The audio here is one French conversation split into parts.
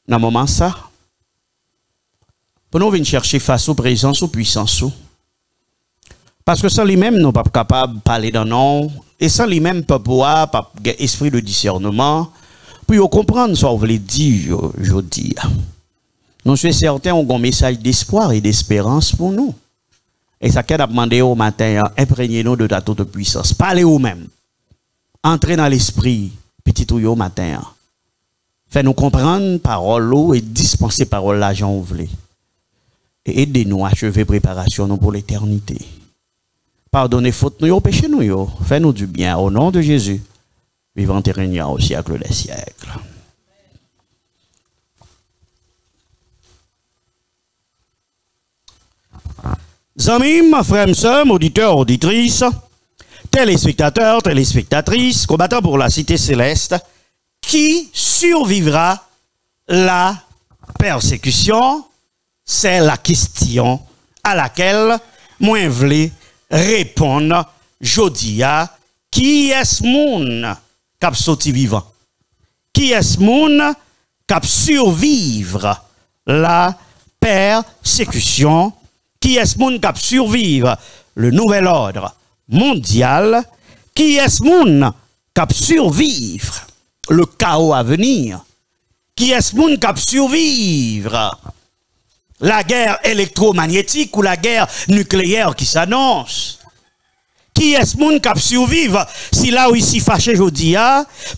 dans le moment ça, pour nous venir chercher face aux présences, aux puissances. Parce que sans lui-même, nous ne sommes pas capables de parler d'un nom, et sans lui-même, pas pouvoir, pas esprit de discernement, pour comprendre ce que vous voulez dire aujourd'hui. Nous sommes certains ont un message d'espoir et d'espérance pour nous. Et ça qu'elle a demandé au matin, imprégnez-nous de ta toute puissance. Parlez vous-même. Entrez dans l'esprit, petit ou au matin. Faites-nous comprendre parole et dispenser parole là, j'en voulais. Et aidez-nous à achever préparation pour l'éternité. Pardonnez faute nous, péché nous, faites-nous du bien au nom de Jésus. Vivant et régnant au siècle des siècles. Amis, frères, sœurs, auditeurs, auditrices, téléspectateurs, téléspectatrices, combattants pour la cité céleste, qui survivra la persécution? C'est la question à laquelle moi voulais répondre jodia. Qui est-ce moun qui sorti vivant? Qui est-ce moun qui survivre la persécution? Qui est-ce moun qui survivre le nouvel ordre mondial? Qui est-ce moun qui survivre le chaos à venir? Qui est-ce moun qui survivre la guerre électromagnétique ou la guerre nucléaire qui s'annonce? Qui est-ce moun qui survivre si là où ici fâché aujourd'hui,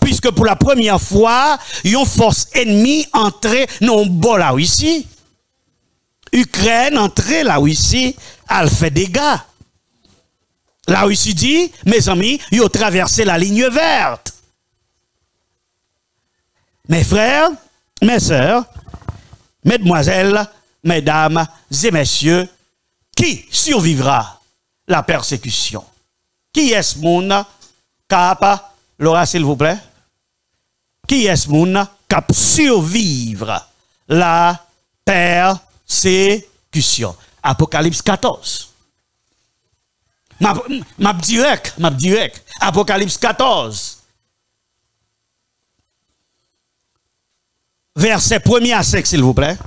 puisque pour la première fois, une force ennemie entrée non bon là où ici. Ukraine entrée là où ici, elle fait des dégâts. Là où ici dit, mes amis, ils ont traversé la ligne verte. Mes frères, mes sœurs, mesdemoiselles, mesdames et messieurs, qui survivra la persécution? Qui est ce monde cap, Laura s'il vous plaît? Qui est ce monde cap survivre la persécution? Apocalypse 14. M'a direct. Apocalypse 14. Verset 1er à 5, s'il vous plaît.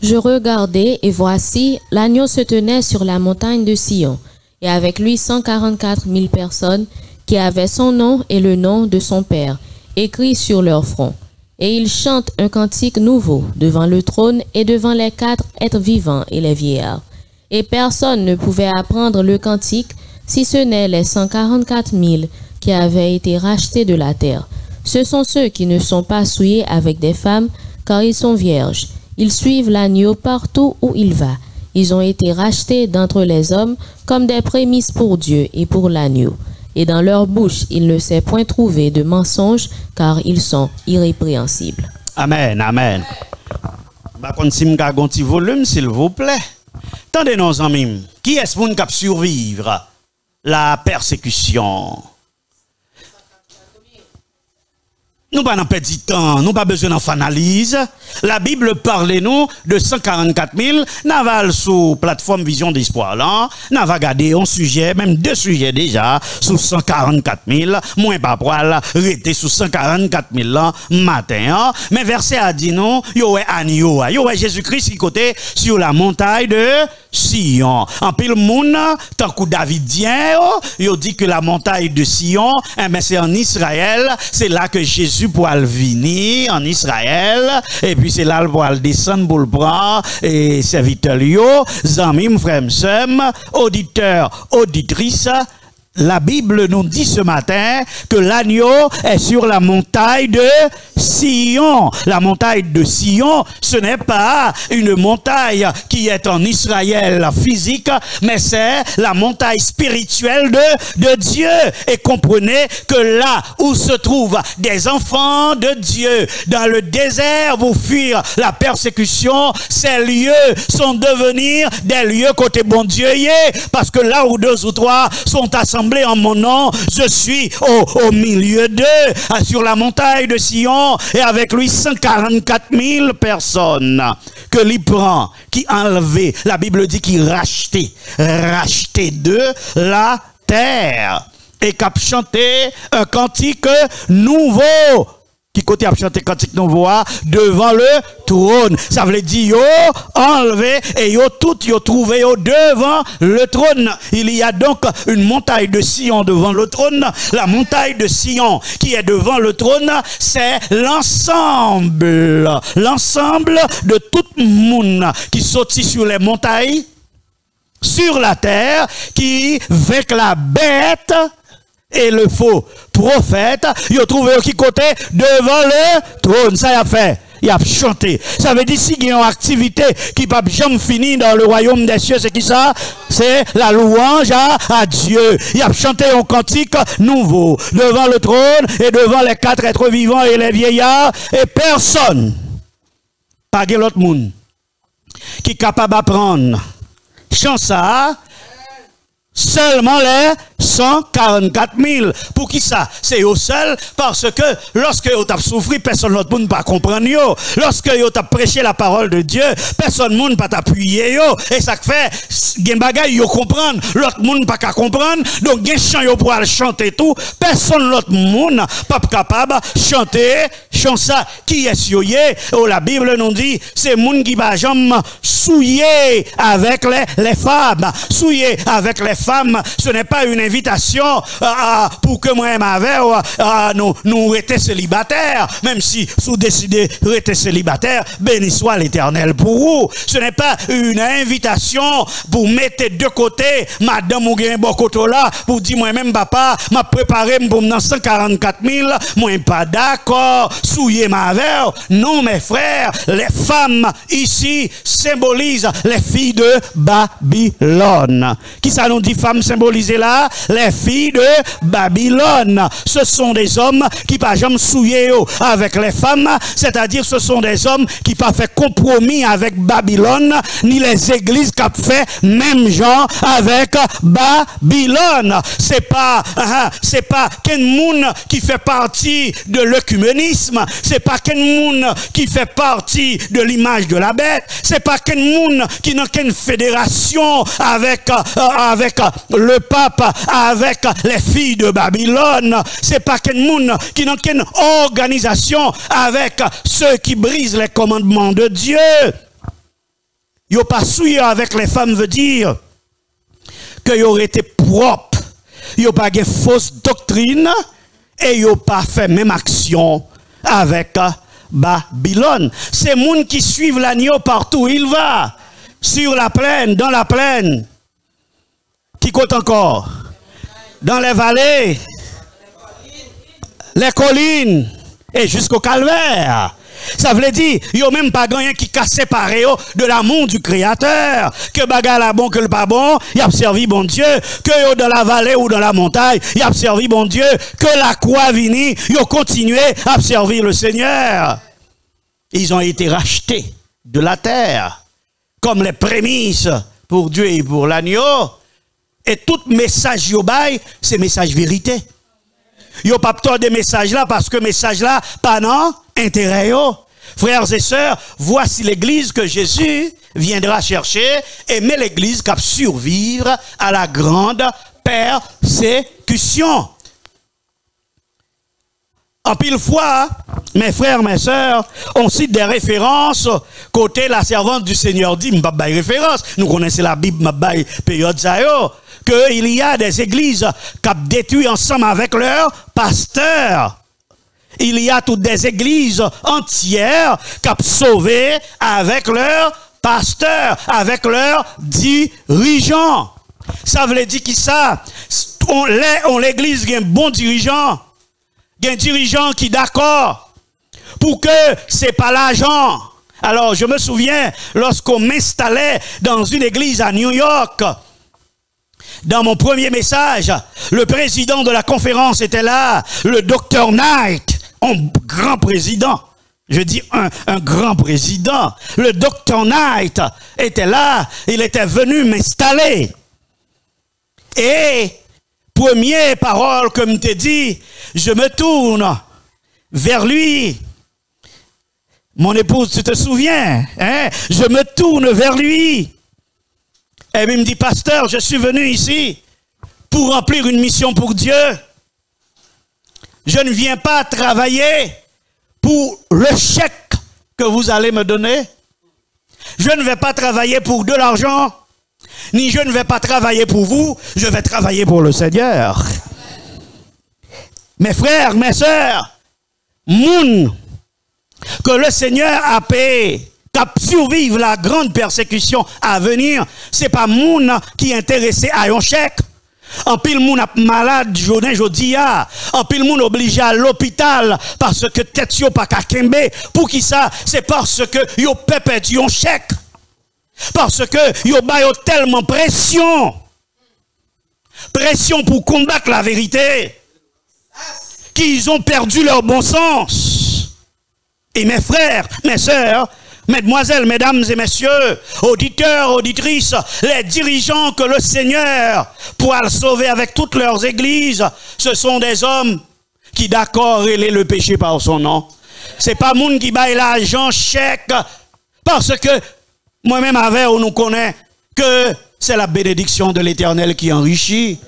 Je regardai, et voici, l'agneau se tenait sur la montagne de Sion, et avec lui 144 000 personnes qui avaient son nom et le nom de son Père, écrits sur leur front. Et ils chantent un cantique nouveau devant le trône et devant les 4 êtres vivants et les vieillards. Et personne ne pouvait apprendre le cantique, si ce n'est les 144 000 qui avaient été rachetés de la terre. Ce sont ceux qui ne sont pas souillés avec des femmes, car ils sont vierges. Ils suivent l'agneau partout où il va. Ils ont été rachetés d'entre les hommes comme des prémices pour Dieu et pour l'agneau. Et dans leur bouche, il ne s'est point trouvé de mensonge, car ils sont irrépréhensibles. Amen, amen. Par contre, si je un petit volume, s'il vous plaît. Tendez nos amis, qui est-ce qui va survivre la persécution? Nous pas perdre du temps, nous pas besoin d'en analyse. La Bible parle nous de 144 000. Nous va sur plateforme Vision d'Espoir là. Nous va regarder un sujet, même 2 sujets déjà, sur 144 000. Moins pas poil, rester sur 144 000 là, matin. Mais verset a dit nous, yo est agneau, yo est Jésus-Christ qui côté sur la montagne de Sion. En pile monde, tant que Davidien, yo dit que la montagne de Sion, mais c'est en Israël, c'est là que Jésus pour venir en Israël, et puis c'est là pour descendre pour le prendre, et serviteur yo, amis, frères, sœurs, auditeurs, auditrices. La Bible nous dit ce matin que l'agneau est sur la montagne de Sion. La montagne de Sion, ce n'est pas une montagne qui est en Israël physique, mais c'est la montagne spirituelle de Dieu. Et comprenez que là où se trouvent des enfants de Dieu, dans le désert pour fuir la persécution, ces lieux sont devenus des lieux côté bon Dieu y est, parce que là où 2 ou 3 sont assemblés en mon nom, je suis au milieu d'eux, sur la montagne de Sion, et avec lui 144 000 personnes que l'il prend, qui enlevé, la Bible dit qu'il rachetait de la terre, et qu'a chanté un cantique nouveau Qui côté a chanté cantique nous voit devant le trône. Ça veut dire yo enlevé et yo tout yo trouvé yo devant le trône. Il y a donc une montagne de Sion devant le trône. La montagne de Sion qui est devant le trône, c'est l'ensemble de tout le monde qui sortit sur les montagnes, sur la terre, qui avec la bête et le faux prophète, il a trouvé qui côté devant le trône. Ça y a fait. Il a chanté. Ça veut dire si il y a une activité qui ne peut jamais finir dans le royaume des cieux, c'est qui ça? C'est la louange à Dieu. Il a chanté un cantique nouveau devant le trône et devant les quatre êtres vivants et les vieillards, et personne, pas l'autre monde, qui est capable d'apprendre chant ça. Seulement les 144 000. Pour qui ça? C'est eux seuls, parce que lorsque vous avez souffert, personne d'autre ne peut comprendre. Lorsque vous avez prêché la parole de Dieu, personne ne peut t'appuyer. Et ça fait, gen bagay yo comprendre, l'autre monde pas qu'à comprendre. Donc gen chant yo pour chanter tout, personne l'autre monde pas capable chanter chant ça. Qui est souillé? Oh, la Bible nous dit, c'est monde qui va jamais souiller avec les femmes. Souiller avec les femmes, ce n'est pas une invitation pour que moi et ma mère nous rester célibataires, même si vous décidez de rester célibataire, béni soit l'Éternel pour vous. Ce n'est pas une invitation pour mettre de côté madame ou bien bokoto là pour dire moi-même papa m'a préparé pour dans 144 000, moi pas d'accord, souiller ma mère. Non mes frères, les femmes ici symbolisent les filles de Babylone. Qui ça nous dit femmes symbolisées là? Les filles de Babylone. Ce sont des hommes qui pas jamais souillé avec les femmes, c'est-à-dire ce sont des hommes qui pas fait compromis avec Babylone, ni les églises qui ont fait même genre avec Babylone. C'est pas quel monde qui fait partie de l'œcuménisme, c'est pas quel monde qui fait partie de l'image de la bête, c'est pas quel monde qui n'a qu'une fédération avec le pape, avec les filles de Babylone. C'est pas qu'un monde qui n'a qu'une organisation avec ceux qui brisent les commandements de Dieu. Yo pas souillé avec les femmes veut dire que yo aurait été propre. Yo pas de fausse doctrine et yo pas fait même action avec Babylone. C'est monde qui suivent l'agneau partout où il va. Sur la plaine, dans la plaine. Qui compte encore? Dans les vallées, les collines, et jusqu'au calvaire. Ça veut dire, il n'y a même pas rien qui a séparé de l'amour du Créateur. Que bagarre la bon, que le pas bon, il a servi bon Dieu. Que dans la vallée ou dans la montagne, il a servi bon Dieu. Que la croix vini, il a continué à servir le Seigneur. Ils ont été rachetés de la terre, comme les prémices pour Dieu et pour l'agneau. Et tout message yo bay, c'est message vérité. Yo pas tort de message là parce que message là pas non intérêt yo. Frères et sœurs, voici l'église que Jésus viendra chercher et met l'église cap survivre à la grande persécution. En pile fois, mes frères, mes sœurs, on cite des références côté la servante du Seigneur dit, m'pa bay référence. Nous connaissons la Bible, m'pa bay période ça yo. Qu'il y a des églises qui ont détruit ensemble avec leurs pasteurs. Il y a toutes des églises entières qui ont sauvé avec leurs pasteurs, avec leurs dirigeants. Ça veut dire qui ça? On l'église a un bon dirigeant. Il y a un dirigeant qui est d'accord pour que ce n'est pas l'argent. Alors, je me souviens, lorsqu'on m'installait dans une église à New York, dans mon premier message, le président de la conférence était là, le Dr. Knight, un grand président. Je dis un grand président. Le Dr. Knight était là, il était venu m'installer. Et première parole que me t'ai dit, je me tourne vers lui. Mon épouse, tu te souviens, hein? Je me tourne vers lui. Et il me dit, pasteur, je suis venu ici pour remplir une mission pour Dieu. Je ne viens pas travailler pour le chèque que vous allez me donner. Je ne vais pas travailler pour de l'argent, ni je ne vais pas travailler pour vous, je vais travailler pour le Seigneur. Mes frères, mes sœurs, moun que le Seigneur a payé, cap survivre la grande persécution à venir, c'est pas moun qui est intéressé à un chèque. En pile moun a malade journée jodi a, en pile moun obligé à l'hôpital parce que tête yo pas ka kembe. Pour qui ça? C'est parce que yo perdu un chèque. Parce que yo ba yo tellement pression. Pression pour combattre la vérité. Qu'ils ont perdu leur bon sens. Et mes frères, mes sœurs, mesdemoiselles, mesdames et messieurs, auditeurs, auditrices, les dirigeants que le Seigneur pourra sauver avec toutes leurs églises, ce sont des hommes qui d'accord relaient le péché par son nom. C'est pas moun qui baille l'argent chèque parce que moi-même avec on nous connaît que c'est la bénédiction de l'Éternel qui enrichit.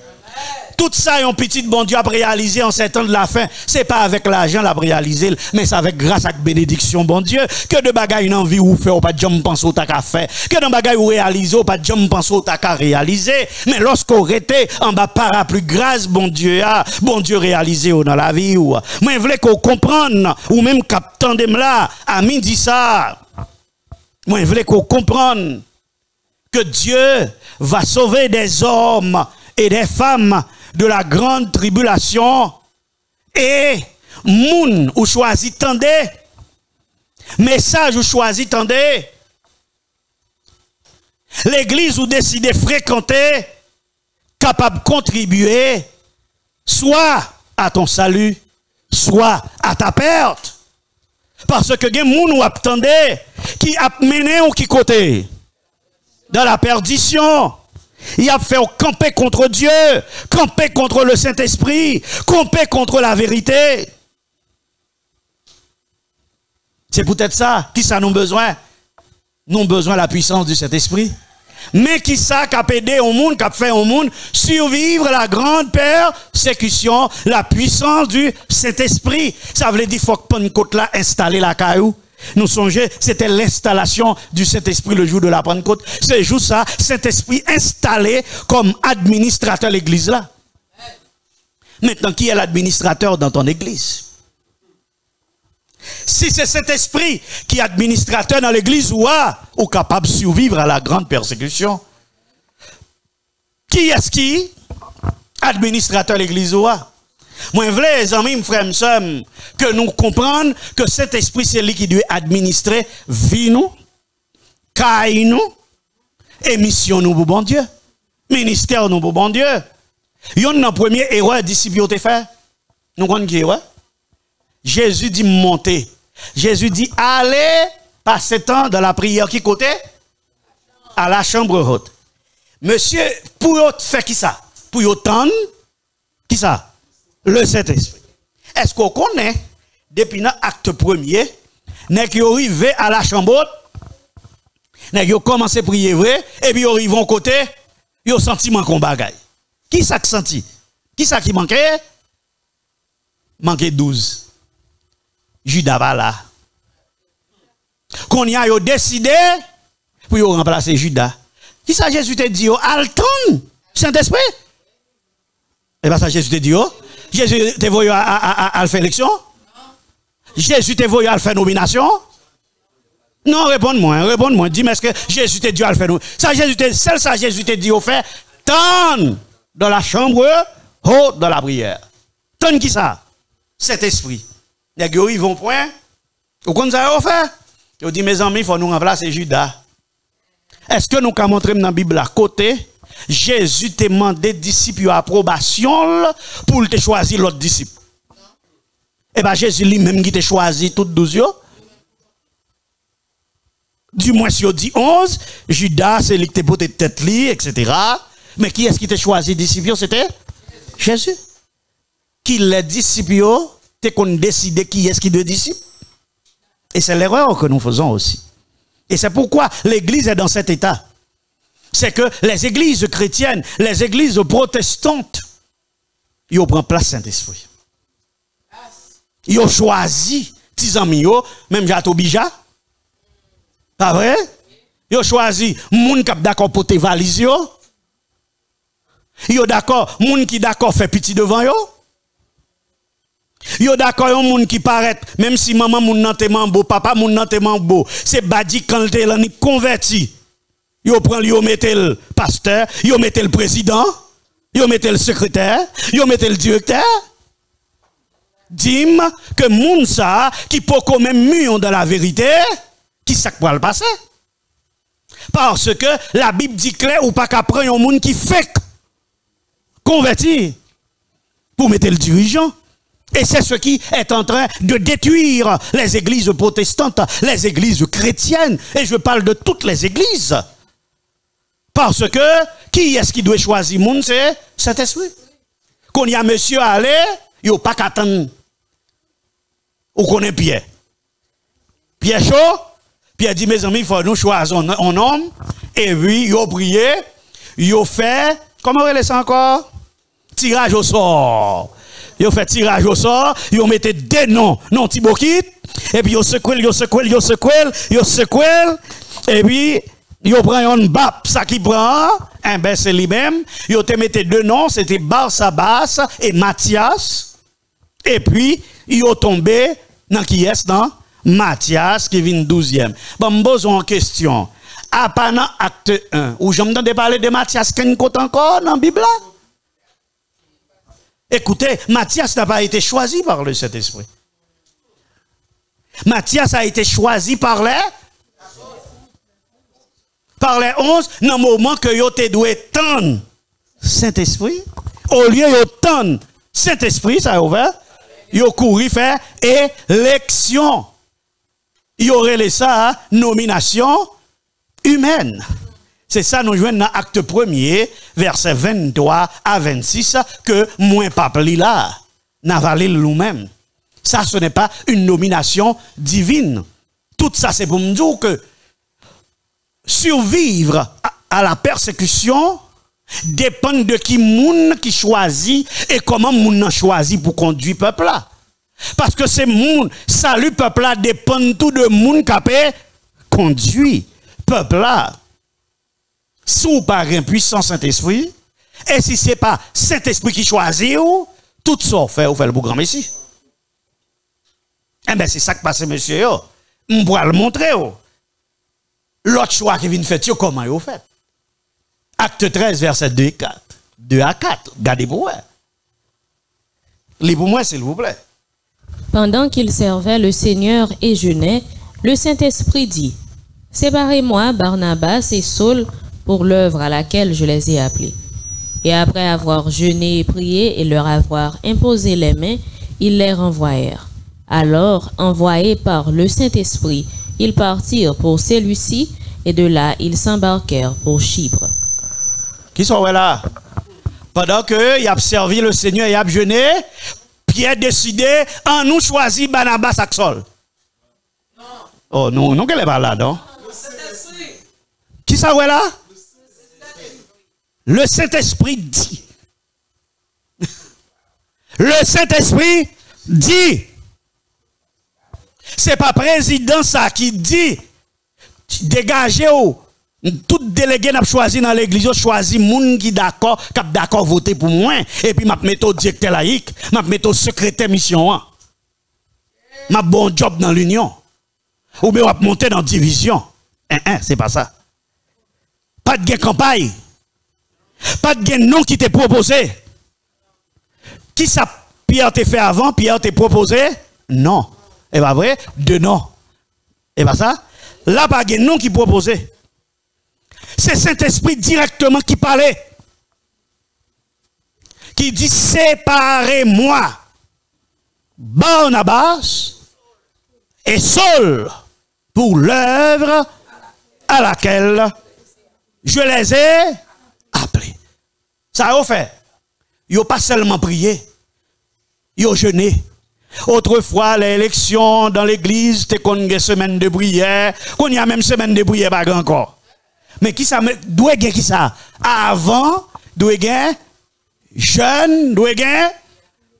Tout ça, un petit bon Dieu a réalisé en 7 ans de la fin. C'est pas avec l'argent l'a réalisé, mais c'est avec grâce à la bénédiction, bon Dieu. Que de bagailles une envie ou fait, ou pas de jambes penser au tac fait. Que de bagailles ou réaliser, ou pas de jambes penser au tac réaliser. Mais lorsqu'on était en bas parapluie grâce, bon Dieu réalisé dans la vie ou. Moi, je voulais qu'on comprenne, ou même captant de là, à midi ça. Moi, je voulais qu'on comprenne que Dieu va sauver des hommes et des femmes de la grande tribulation et moun ou choisi tendez message ou choisi tendez l'église ou décidé fréquenter capable de contribuer soit à ton salut soit à ta perte parce que gen moun ou attendez qui a mené ou qui côté dans la perdition. Il a fait camper contre Dieu, camper contre le Saint-Esprit, camper contre la vérité. C'est peut-être ça qui ça nous besoin. Nous avons besoin de la puissance du Saint-Esprit. Mais qui ça qui a aidé au monde, qui a fait au monde survivre la grande persécution, la puissance du Saint-Esprit. Ça veut dire qu'il faut que Pentecôte là installer la caillou. Nous songeons, c'était l'installation du Saint-Esprit le jour de la Pentecôte. C'est juste ça, Saint-Esprit installé comme administrateur de l'église là. Maintenant, qui est l'administrateur dans ton église? Si c'est Saint-Esprit qui est administrateur dans l'église, ou capable de survivre à la grande persécution. Qui est-ce qui administrateur de l'église Moi, je veux, les amis, frères et sœurs, que nous comprenions que cet esprit, c'est lui qui doit administrer vie nous, caille nous, et mission nous pour bon Dieu, ministère nous pour bon Dieu. Yon nan premier erreur disciple ont fait. Nous connaissons qui erreur? Jésus dit monter. Jésus dit allez passer temps dans la prière qui côté? À la chambre haute. Monsieur, pour faire qui ça? Pour y tendre qui ça? Le Saint-Esprit. Est-ce qu'on connaît, depuis l'acte premier, n'est qu'il arrive à la chambre haute, n'est qu'il commencé à prier vrai, et puis ils arrivent au côté, ils ont senti manquer bagaille. Qui ça qui senti? Qui ça qui manquait? Manquait 12. Judas va là. Qu'on y a décidé pour remplacer Judas. Qui ça Jésus te dit? Alton, Saint-Esprit? Et bien ça Jésus te dit, Jésus te voyé à faire élection? Jésus te voyé à faire nomination? Non, réponds-moi. Dis-moi, est-ce que Jésus te dit à faire nomination? Ça, Jésus te dit au fait, tant dans la chambre haute de la prière. Tant qui ça? Cet esprit. Les gars, ils vont point. Vous connaissez ça, fait? Ils dit, mes amis, il faut nous remplacer Judas. Est-ce que nous avons montré dans la Bible à côté? Jésus t'a demandé disciples approbation pour te choisir l'autre disciple. Et bien Jésus lui-même qui t'a choisi toutes 12. Du moins si on dit 11, Judas c'est lui qui t'a porté tête li, etc. Mais qui est-ce qui t'a choisi disciples? C'était Jésus. Qui les disciples t'es qu'on décide qui est-ce qui doit disciple. Et c'est l'erreur que nous faisons aussi. Et c'est pourquoi l'église est dans cet état. C'est que les églises chrétiennes, les églises protestantes, ils prennent place Saint-Esprit. Ils ont choisi petits amis yo, même Jato Bija. Pas vrai? Yo choisi moun qui d'accord pour tes valises yo. Yo d'accord, moun qui d'accord fait petit devant yo. Yo d'accord yon moun qui paraît même si maman moun nan te mambo, papa moun nan te mambo, c'est badi quand te lan converti. Yo prend yo mette le pasteur, yo mette le président, yo mette le secrétaire, yo mette le directeur. Dim que moun ça qui peut quand même mieux dans la vérité, qui ça pour le passer? Parce que la Bible dit clair ou pas qu'à prendre un monde qui fait converti pour mettre le dirigeant. Et c'est ce qui est en train de détruire les églises protestantes, les églises chrétiennes. Et je parle de toutes les églises. Parce que, qui est-ce qui doit choisir monde? C'est cet esprit. Quand il y a monsieur à aller, il n'y a pas qu'à attendre. Ou qu'on est Pierre. Pierre chaud. Pierre dit, mes amis, il faut nous choisir un homme. Et puis, il a prié. Il a fait, comment on laisse encore? Tirage au sort. Ils ont fait tirage au sort, ils ont mis des noms, non Tibokit, et puis ils ont secoué, et puis ils ont pris un bap, ça qui prend, un ben c'est lui-même, ils ont mis deux noms, c'était Barsabas et Matthias, et puis ils ont tombé dans qui est dans Matthias qui vient 12e. Bon, me pose une question. À pendant acte 1, où j'entends parler de Matthias, qu'un côté encore dans la Bible? Écoutez, Matthias n'a pas été choisi par le Saint-Esprit. Matthias a été choisi par les 11, dans le moment que vous devez tendre Saint-Esprit. Au lieu de tendre Saint-Esprit, ça a ouvert, vous couru faire élection. Il y aurait ça, nomination humaine. C'est ça, nous jouons dans l'acte 1er, verset 23 à 26, que moins pape là, n'a valé nous-mêmes. Ça, ce n'est pas une nomination divine. Tout ça, c'est pour me dire que survivre à la persécution dépend de qui moun qui choisit et comment moun choisit pour conduire peuple là. Parce que c'est moun, salut peuple là dépend tout de moun qui peut conduire peuple là. Si vous pas un puissant Saint-Esprit, et si ce n'est pas Saint-Esprit qui choisit, tout ça fait le programme ici. Eh bien, c'est ça qui passe, monsieur. On pourra le montrer. L'autre choix qui vient de faire, comment vous faites? Acte 13, verset 2 et 4. 2 à 4. Gardez pour moi. Lisez pour moi, s'il vous plaît. Pendant qu'il servait le Seigneur et jeûnait, le Saint-Esprit dit, séparez-moi Barnabas et Saul pour l'œuvre à laquelle je les ai appelés. Et après avoir jeûné et prié et leur avoir imposé les mains, ils les renvoyèrent. Alors, envoyés par le Saint-Esprit, ils partirent pour celui-ci, et de là, ils s'embarquèrent pour Chypre. Qui sont là? Pendant que il a servi le Seigneur et a jeûné, Pierre décidé, en nous choisit Barnabas et Saul. Oh non, non, qu'elle est pas là, non? Qui ça là? Le Saint-Esprit dit. Le Saint-Esprit dit. C'est pas président ça qui dit. Dégagez ou. Tout délégué n'a choisi dans l'église, choisi moun qui d'accord, qui d'accord voter pour moi. Et puis m'a mettre au directeur laïque, m'a mettre au secrétaire mission. M'a bon job dans l'union. Ou bien m'a monter dans division. C'est pas ça. Pas de campagne. Pas de nom qui t'est proposé. Qui ça Pierre t'a fait avant, Pierre t'a proposé? Non. Et pas vrai? De non. Et pas ça? Là, pas de nom qui proposé. C'est Saint-Esprit directement qui parlait. Qui dit séparez-moi Barnabas et Saul pour l'œuvre à laquelle je les ai appelés. Ça a fait. Ils n'ont pas seulement prié, ils ont jeûné. Autrefois, les élections dans l'église, c'était qu'on a une semaine de prière, qu'on y a même semaine de prière, pas encore. Mais qui ça, doit gagner qui ça? Avant, doit gagner jeûne, doit gagner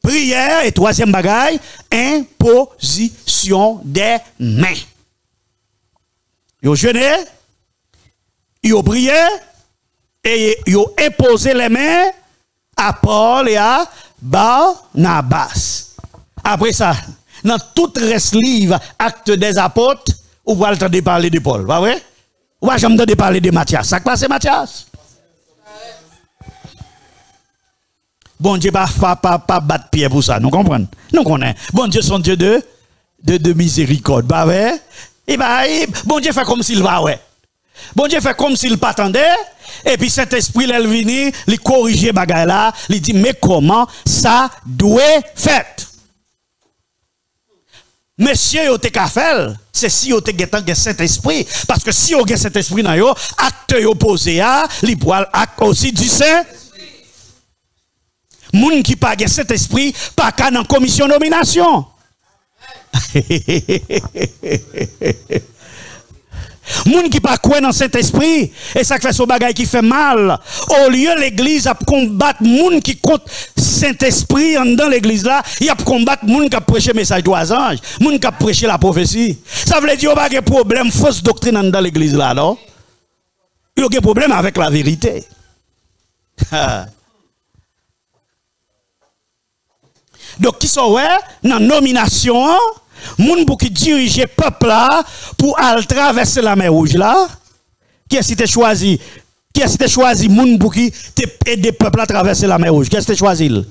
Prière et troisième bagaille, imposition des mains. Yo jeûné, yo prié et yo imposé les mains à Paul et à Barnabas. Après ça, dans tout reste livre, acte des apôtres, ou va entendre parler de Paul, pas vrai? Ou va jamais entendre parler de Matthias. Ça passe Matthias? Bon Dieu pas battre pied pour ça, nous comprenons. Nous connaissons. Bon Dieu son Dieu de miséricorde, pas vrai? Et bon Dieu fait comme s'il va ouais. Bon Dieu fait comme s'il pas attendait et puis cet esprit là venu, il corriger bagaille là, il dit mais comment ça doit fait? Monsieur yo te ka faire, c'est si yo te getan gen Saint-Esprit parce que si yo gen Saint-Esprit dans yo, acte yo posé a, li poil acte aussi du Saint. Moun qui pa gen Saint-Esprit pas ka dans commission nomination. Moun qui pas croire dans Saint-Esprit et ça fait son bagay qui fait mal. Au lieu l'église a combattre moun qui compte Saint-Esprit dans l'église là, il a combattre moun qui a prêché message des anges, moun qui a prêché la prophétie. Ça veut dire pas de problème fausse doctrine dans l'église là, non? Il y a un problème avec la vérité. Donc qui sont ouais dans nomination moun pour qui diriger peuple là pour aller traverser la mer rouge là, qui est-ce qui t'a choisi? Qui est-ce qui t'a choisi moun pour qui aider peuple à traverser la mer rouge? Qui est-ce qui t'a choisi?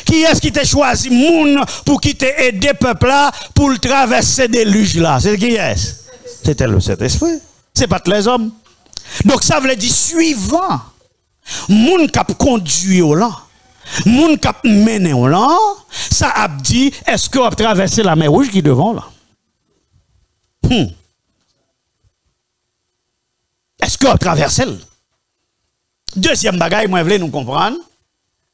Qui est-ce qui t'a choisi moun pour qui aider peuple là pour le traverser des luges là? C'est qui est-ce? C'était le Saint-Esprit. C'est pas tous les hommes. Donc ça veut dire suivant moun qui a conduit là. Moun kap mené là, ça a dit est-ce qu'on va traverser la mer rouge qui devant là? Est-ce qu'on va traverser? Deuxième bagaille, moi je voulais nous comprendre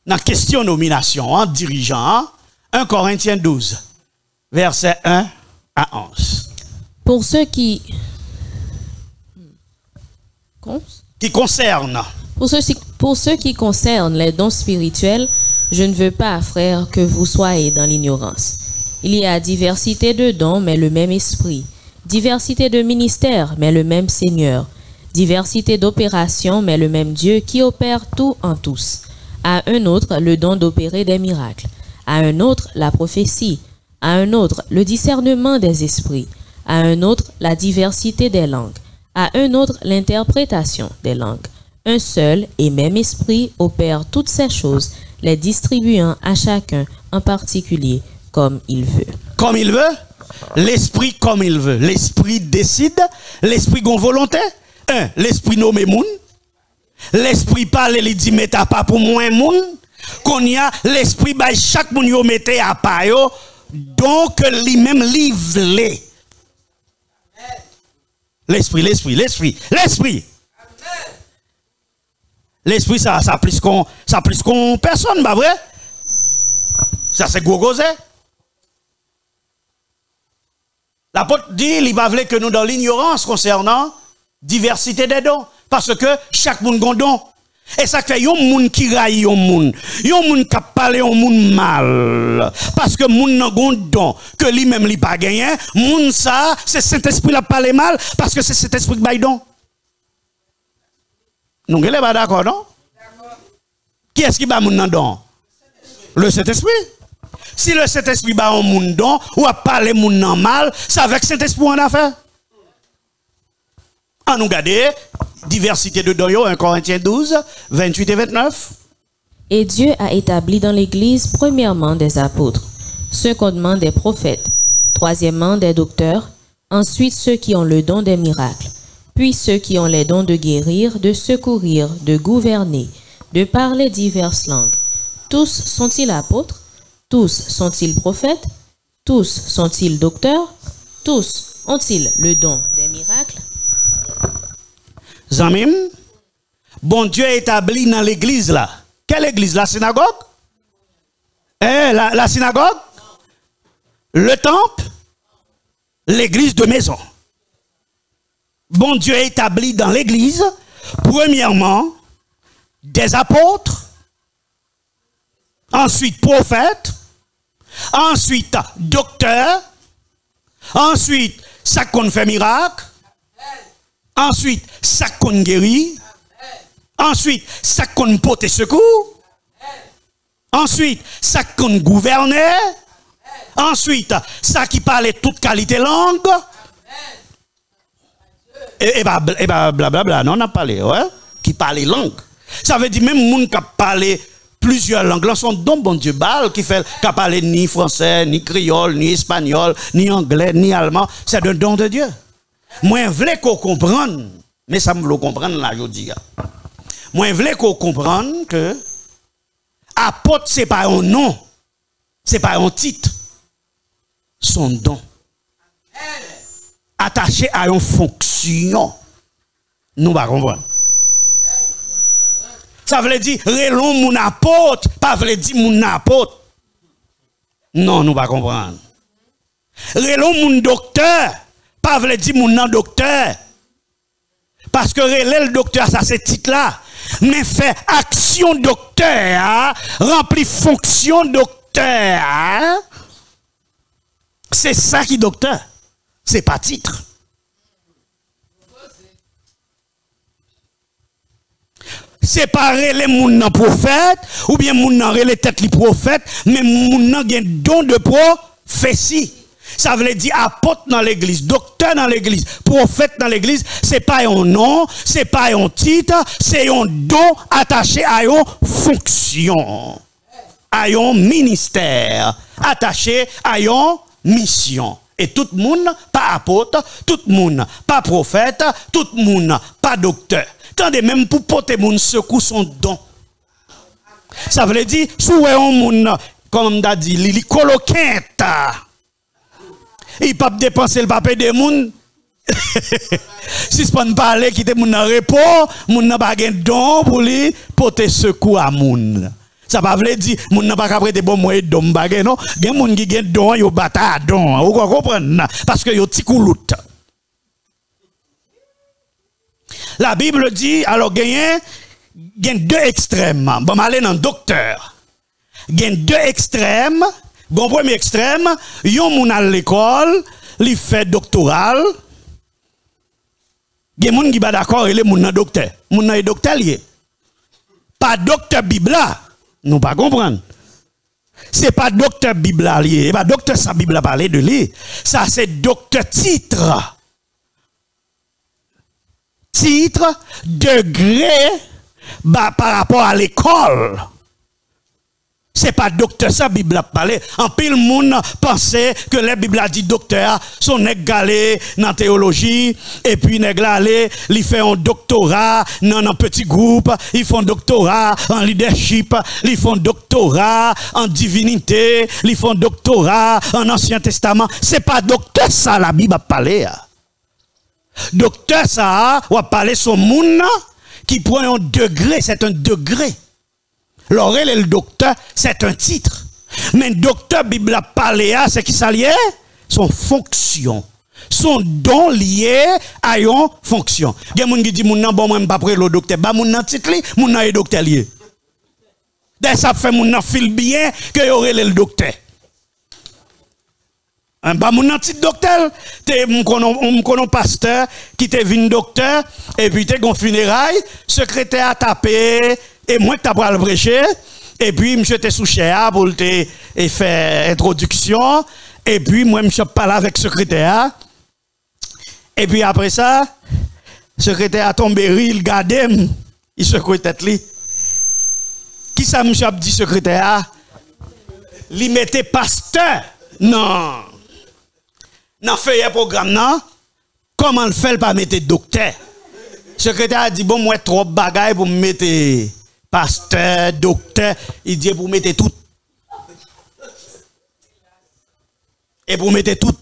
dans la question nomination en dirigeant 1 Corinthiens 12 verset 1 à 11. Pour ceux qui concernent Pour ce qui concerne les dons spirituels, je ne veux pas, frères, que vous soyez dans l'ignorance. Il y a diversité de dons, mais le même esprit. Diversité de ministères, mais le même Seigneur. Diversité d'opérations, mais le même Dieu qui opère tout en tous. À un autre, le don d'opérer des miracles. À un autre, la prophétie. À un autre, le discernement des esprits. À un autre, la diversité des langues. À un autre, l'interprétation des langues. Un seul et même esprit opère toutes ces choses, les distribuant à chacun en particulier comme il veut. Comme il veut? L'esprit comme il veut. L'esprit décide, l'esprit gon volonté. L'esprit nomme moun. L'esprit parle, il dit mette à pas pour moins moun. Qu'on y a l'esprit by chaque moun yo mette à pas yo. Donc lui-même livre. L'esprit. L'esprit, ça plus qu'on personne, pas vrai? Ça, c'est gogosé. L'apôtre dit, il va vouloir que nous dans l'ignorance concernant diversité des dons. Parce que chaque monde a un don. Et ça fait yon moun qui raille yon moun qui parle yon moun mal. Parce que moun nan gon don que lui-même li pas gagné, moun ça, c'est Saint-Esprit la parle mal parce que c'est Saint-Esprit qui bail don. Nous ne sommes pas d'accord, non? Qui est-ce qui bat moun nan don? Le Saint-Esprit. Si le Saint-Esprit bat un moun don, ou a parlé moun nan mal, c'est avec Saint-Esprit en affaire. On nous regarde, diversité de dons, 1 Corinthiens 12, 28 et 29. Et Dieu a établi dans l'Église premièrement des apôtres, secondement des prophètes, troisièmement des docteurs, ensuite ceux qui ont le don des miracles, puis ceux qui ont les dons de guérir, de secourir, de gouverner, de parler diverses langues. Tous sont-ils apôtres? Tous sont-ils prophètes? Tous sont-ils docteurs? Tous ont-ils le don des miracles? Zamim, bon Dieu établi dans l'église là. Quelle église? La synagogue? La synagogue? Le temple? L'église de maison. Bon Dieu établi dans l'église, premièrement, des apôtres, ensuite prophète, ensuite docteur, ensuite ça qu'on fait miracle, ensuite ça qu'on guérit, ensuite ça qu'on porte secours, ensuite ça qu'on gouvernait, ensuite ça qui parlait toute qualité langue, et blablabla, non, on a parlé, ouais, qui parlait langue. Ça veut dire même moun qui parlé plusieurs langues, là sont donc bon Dieu bal qui parle ni français, ni créole, ni espagnol, ni anglais, ni allemand, c'est un don de Dieu. Moi je voulais qu'on comprenne, mais ça me veut comprendre là je dis. Moi je voulais qu'on comprenne que apôtre c'est pas un nom, c'est pas un titre, son don. Attaché à une fonction. Nous va comprendre. Ça veut dire relon mon apôtre, pas veut dire mon apôtre. Non, nous va comprendre. Relon mon docteur, pas veut dire mon docteur. Parce que relais le docteur, ça c'est titre là. Mais fait action docteur, rempli fonction docteur. C'est ça qui docteur. C'est pas titre. C'est pas les moun prophète ou bien moun les tête les prophètes, mais moun nan gen don de prophétie. Ça veut dire apôtre dans l'église, docteur dans l'église, prophète dans l'église, c'est pas un nom, c'est pas un titre, c'est un don attaché à une fonction, à un ministère, attaché à une mission. Et tout le monde, pas apôtre, tout le monde, pas prophète, tout le monde, pas docteur. Tandis même pour porter mon secours son don. Ça veut dire, si on a un monde, comme on a dit, il est coloquette. Il ne peut pas dépenser le papier des monde. Si ce n'est pas parler, quitter mon repos, mon n'a pas de don pour lui porter secours à moun. Ça ne veut pas dire moun n'a pas prêter bon moyen don bagay non, gen moun qui gen don yo bata don. Vous comprenez parce que yo ti koulout. La Bible dit alors gen deux extrêmes. Bon aller dans docteur. Gen deux extrêmes. Bon premier extrême, yon moun à l'école, li fait doctoral. Gen moun qui ba d'accord ele moun nan docteur. Moun nan docteur lié. Pas docteur Bibla. Nous pas comprendre. C'est pas docteur Bible lié, pas docteur sa Bible a parlé de lui. Ça c'est docteur titre. Titre, degré par rapport à l'école. C'est pas docteur ça Bible a parlé. En pile monde pensait que la Bible a dit docteur son égalé dans théologie et puis nèg la aller, il fait un doctorat dans un petit groupe, ils font doctorat en leadership, ils font doctorat en divinité, ils font doctorat en Ancien Testament. C'est pas docteur ça la Bible a parlé. Docteur ça ou a parlé son monde qui prend un degré, c'est un degré. L'oreille et le docteur, c'est un titre. Mais docteur Bible a parlé, c'est qui ça lié? Son fonction. Son don lié à une fonction. Il y a des gens qui disent, moun nan bon, moi, pas près le docteur. Bah, moun nan titre li, moun nan est docteur lié. Dès ça fait moun nan fil bien que y aurait le docteur. Bah, moun nan titre docteur, m'konon pasteur qui te vin docteur, et puis te gon funérailles, secrétaire a tapé, et moi, tu as pas le prêcher, et puis, monsieur te sous chéa pour te faire introduction, et puis, moi, monsieur parle avec le secrétaire, et puis après ça, le secrétaire a tombé, il garde, il se couille tête li. Qui ça, monsieur a dit secrétaire? Il mettait pasteur. Non. Dans le programme, non? Comment le fait pas mettre docteur? Le secrétaire a dit, bon, moi, trop bagaille pour me mettre pasteur, docteur, il dit pour mettre tout. Et pour mettre tout.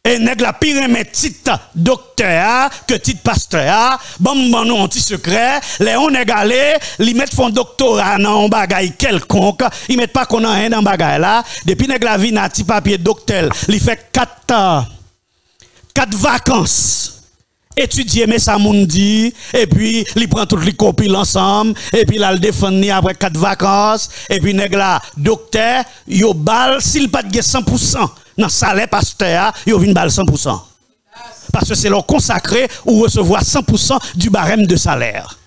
Et nèg la pire met titre docteur que titre pasteur, bon nous un petit secret, les on égalé, li met font doctorat dans un bagay quelconque, ils mettent pas qu'on a rien dans bagay là, depuis nèg la vie na ti papier docteur, li fait 4 vacances. étudier mais ça moun dit et puis il prend toutes les copies ensemble et puis là le défendre après 4 vacances et puis nèg là docteur yo bal s'il pas de 100% dans salaire pasteur yo vinn bal 100% parce que c'est leur consacré ou recevoir 100% du barème de salaire.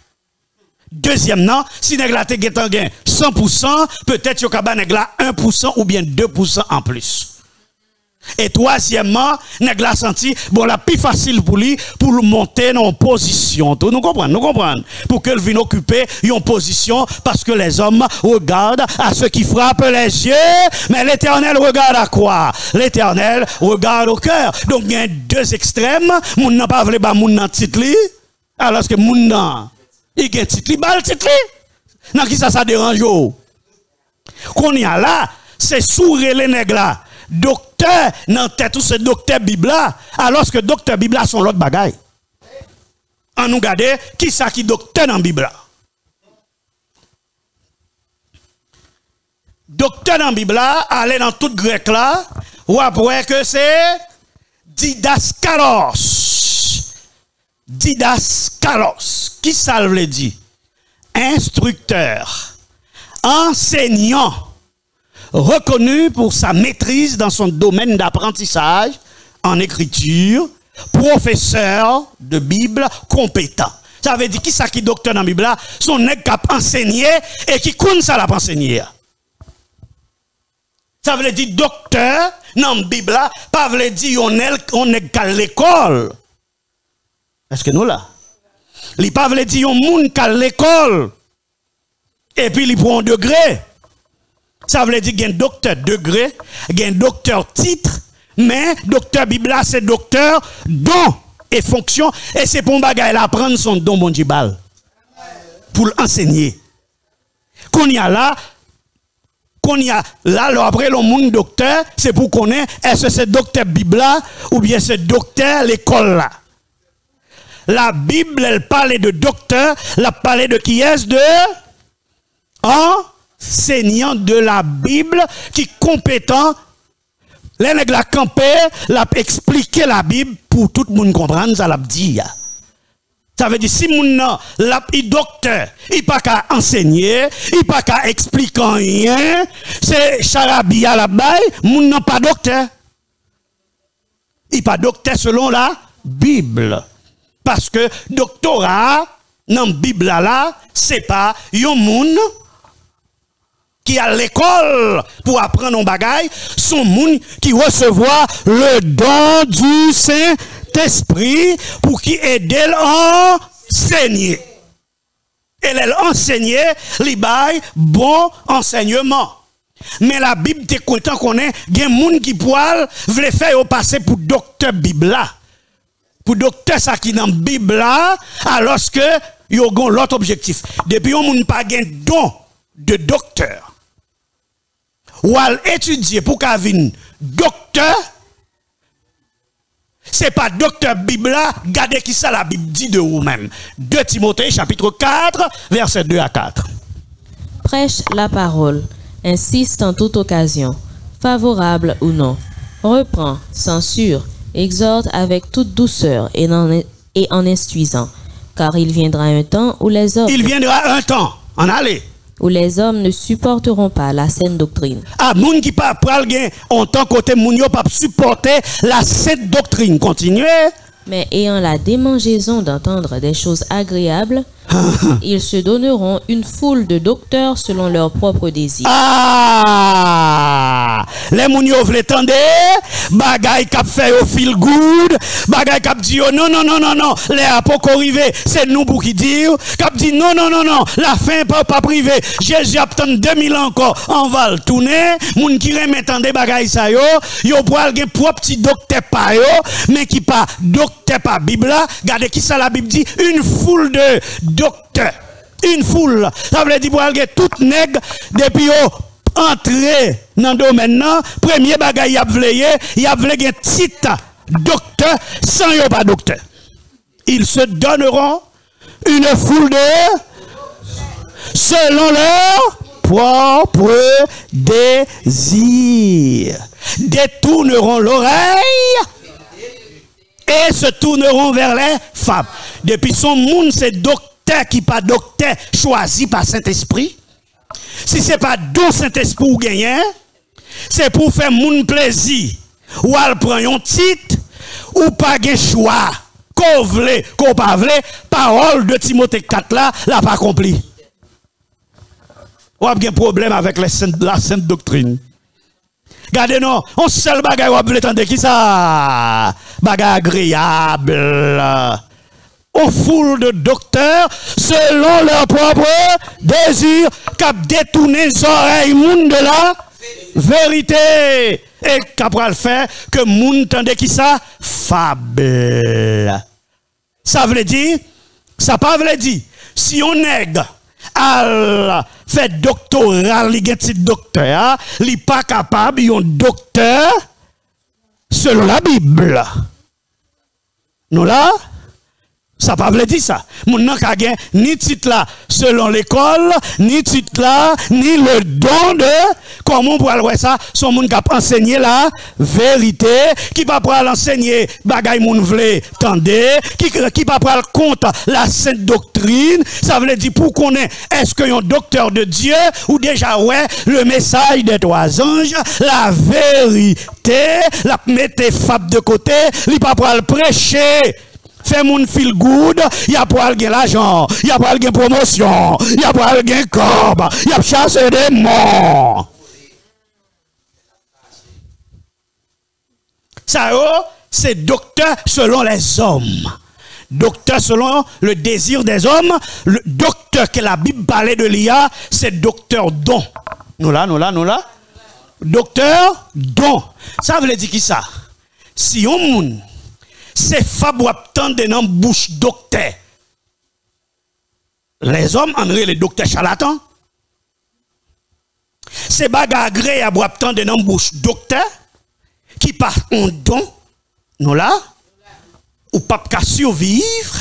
Deuxièmement, si nèg la te gain 100%, peut-être yo ka ba nèg la 1% ou bien 2% en plus. Et troisièmement, nèg la senti bon la plus facile pour lui pour monter dans position. Nous comprenons pour qu'elle vienne occuper une position parce que les hommes regardent à ceux qui frappent les yeux, mais l'Éternel regarde à quoi? L'Éternel regarde au cœur. Donc il y a deux extrêmes, moun n'a pas vle ba moun nan titre li, alors que moun nan il gen titre li, bal titre li. Nan qui ça dérange yo? Qu'on y a là, c'est sourd les nèg là. Docteur, nan tête tout ce docteur Bibla, alors que docteur Bibla sont l'autre bagaille. On nous garde qui ça qui docteur dans Bibla. Docteur dans Bibla, aller dans tout grec là, ou après que c'est didaskalos. Didaskalos. Qui ça veut dire? Instructeur, enseignant, reconnu pour sa maîtrise dans son domaine d'apprentissage en écriture, professeur de Bible compétent. Ça veut dire qui ça qui docteur dans la Bible là, son nèg cap enseigné et qui connaît ça l'a enseigné. Ça veut dire docteur dans la Bible là, pas veut dire on est à l'école. Est-ce que nous là? Il pas veut dire on moun à l'école. Et puis il prend un degré. Ça veut dire qu'il y a un docteur degré, il y a un docteur titre, mais docteur Bibla, c'est docteur don et fonction, et c'est pour bagay la prendre son don bon djibal pour l'enseigner. Qu'on y a là, après le monde docteur, c'est pour connaître est-ce que c'est docteur Bibla ou bien c'est docteur l'école là. La Bible, elle parlait de docteur, elle parlait de qui est-ce de enseignant de la Bible qui est compétent, les nèg la campé, l'a expliqué la Bible pour tout le monde comprendre ça l'a dit. Ça veut dire si moun nan l'a docteur, il pas qu'à enseigner, il pas qu'à expliquer rien, c'est charabia la bail, moun nan pas docteur. Il pas docteur selon la Bible. Parce que doctorat dans la Bible là, c'est pas yon moun qui à l'école pour apprendre un bagage, son moun qui recevoir le don du Saint-Esprit pour qui aide l'enseigner. Et l'enseigner, li bay bon enseignement. Mais la Bible te content qu'on est, gen moun qui poil vle faire passer pour docteur Bible là. Pour docteur ça qui dans Bible là, alors que yo gon l'autre objectif. Depuis on moun pas gen don de docteur. Ou à étudier pour qu'à vin docteur, c'est pas docteur Bible là, gardez qui ça la Bible dit de vous-même. 2 Timothée chapitre 4, versets 2 à 4. Prêche la parole, insiste en toute occasion, favorable ou non. Reprend, censure, exhorte avec toute douceur et en instruisant, car il viendra un temps où les hommes... Il viendra un temps, en allez. Où les hommes ne supporteront pas la saine doctrine. Ah, moun qui pas pral gen, en tant côté moun yo pas supporter la saine doctrine. Continuez. Mais ayant la démangeaison d'entendre des choses agréables, ils se donneront une foule de docteurs selon leurs propres désirs. Ah! Les moun yo vle tande, bagay kap fait au feel good, bagay kap di yo non, les apôtres arrivés, c'est nous pour qui dire, kap di non, la fin pas privé, Jésus attend 2000 ans encore, on va le tourner, moun qui remet tande bagay sa yo pral gen propre petit docteur pa yo, mais qui pas docteur pas Bible là, regardez qui ça la Bible dit, une foule de docteurs, une foule, ça veut dire pour aller tout nègre depuis entrer dans le domaine, premier bagay y a vle titre docteur sans yo pas docteur. Ils se donneront une foule de selon leur propre désir, détourneront l'oreille et et se tourneront vers les fables. Depuis son monde, c'est docteur qui pas docteur choisi par Saint-Esprit. Si c'est pas don Saint-Esprit ou gagner, c'est pour faire moun plaisir. Ou elle prend un titre, ou pas de choix. Qu'on vle, qu'on pas vle, parole de Timothée 4 là, l'a pas accompli. Ou a un problème avec la sainte doctrine. Regardez non, on seul bagay ou a vle tande qui ça? Bagay agréable. On foule de docteurs selon leur propre désir, cap détourner les oreilles moun de la vérité. Et qu'après le fait que moun tende qui ça? Fable. Ça veut dire, ça pas veut dire, si on nègre à fait doctorat, li gen tit docteur, li pas capable, yon docteur selon la Bible. Nous là, ça pas veut dire ça. Moun nan ka gen ni titre là selon l'école, ni titre là, ni le don de comment pour aller ça, son moun k'ap enseigner la vérité, qui pas pour enseigner bagay moun vle tande, qui pas pour compte la sainte doctrine. Ça veut dire pour connaître est-ce que un docteur de Dieu ou déjà ouais le message des trois anges, la vérité, la mettez fable de côté, li pas pour prêcher. Fait moun feel good, y a pour aller l'argent, y a pour aller promotion, y a pour aller corps, y a chasser des morts. Ça c'est docteur selon les hommes. Docteur selon le désir des hommes, le docteur que la Bible parlait de l'IA, c'est docteur don. Nous là. Docteur don. Ça veut dire qui ça? Si on moun c'est fab ou attendre dans bouche docteur. Les hommes en les docteurs charlatans. C'est bagagré à attendre dans bouche docteur qui part en don. Nous là ou pas qu'à survivre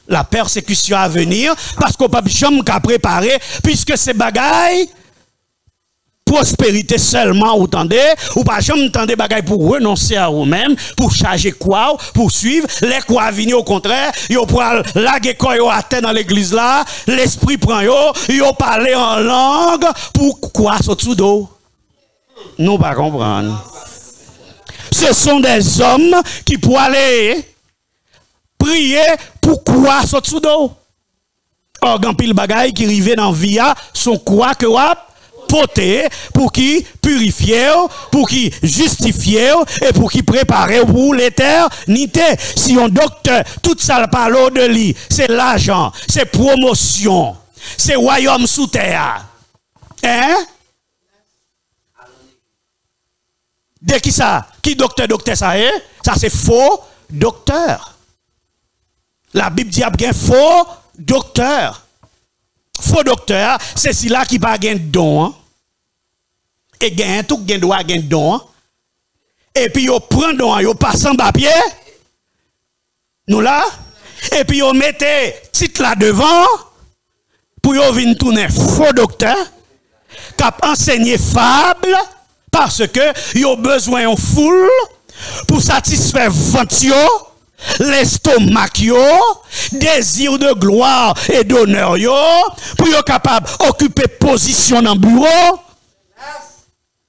la persécution à venir parce qu'on pas jamais qu'à préparer puisque c'est bagaille prospérité seulement, ou tendez, ou pas jamais tendez bagay pour renoncer à vous-même, pour charger quoi, pour suivre, les quoi venir au contraire, yo pour laguer quoi yo atteint dans l'église là, l'esprit prend yo parler en langue, pour quoi sous d'eau. Nous pas comprendre. Ce sont des hommes qui pour aller prier pour quoi sous d'eau. Or, gan pile bagay qui rive dans via, son quoi que wap, poté pour qui purifier, pour qui justifier et pour qui préparer pour l'éternité. Si on docteur, tout ça parle de lui, c'est l'argent, c'est promotion, c'est royaume sous terre. Hein? De qui ça? Qui docteur ça est? Ça c'est faux docteur. La Bible dit qu'il y a faux docteur. Faux docteur, c'est celui-là qui pas gain don. Et gain tout gain droit gain don. Et puis yo prend don, yo passe en papier. Nous là. Et puis yo mettez titre là devant pour yo venir tourner faux docteur cap enseigner fable parce que yo besoin en foule pour satisfaire ventre l'estomac yo, désir de gloire et d'honneur yo, pour yo capable occuper position dans le bureau.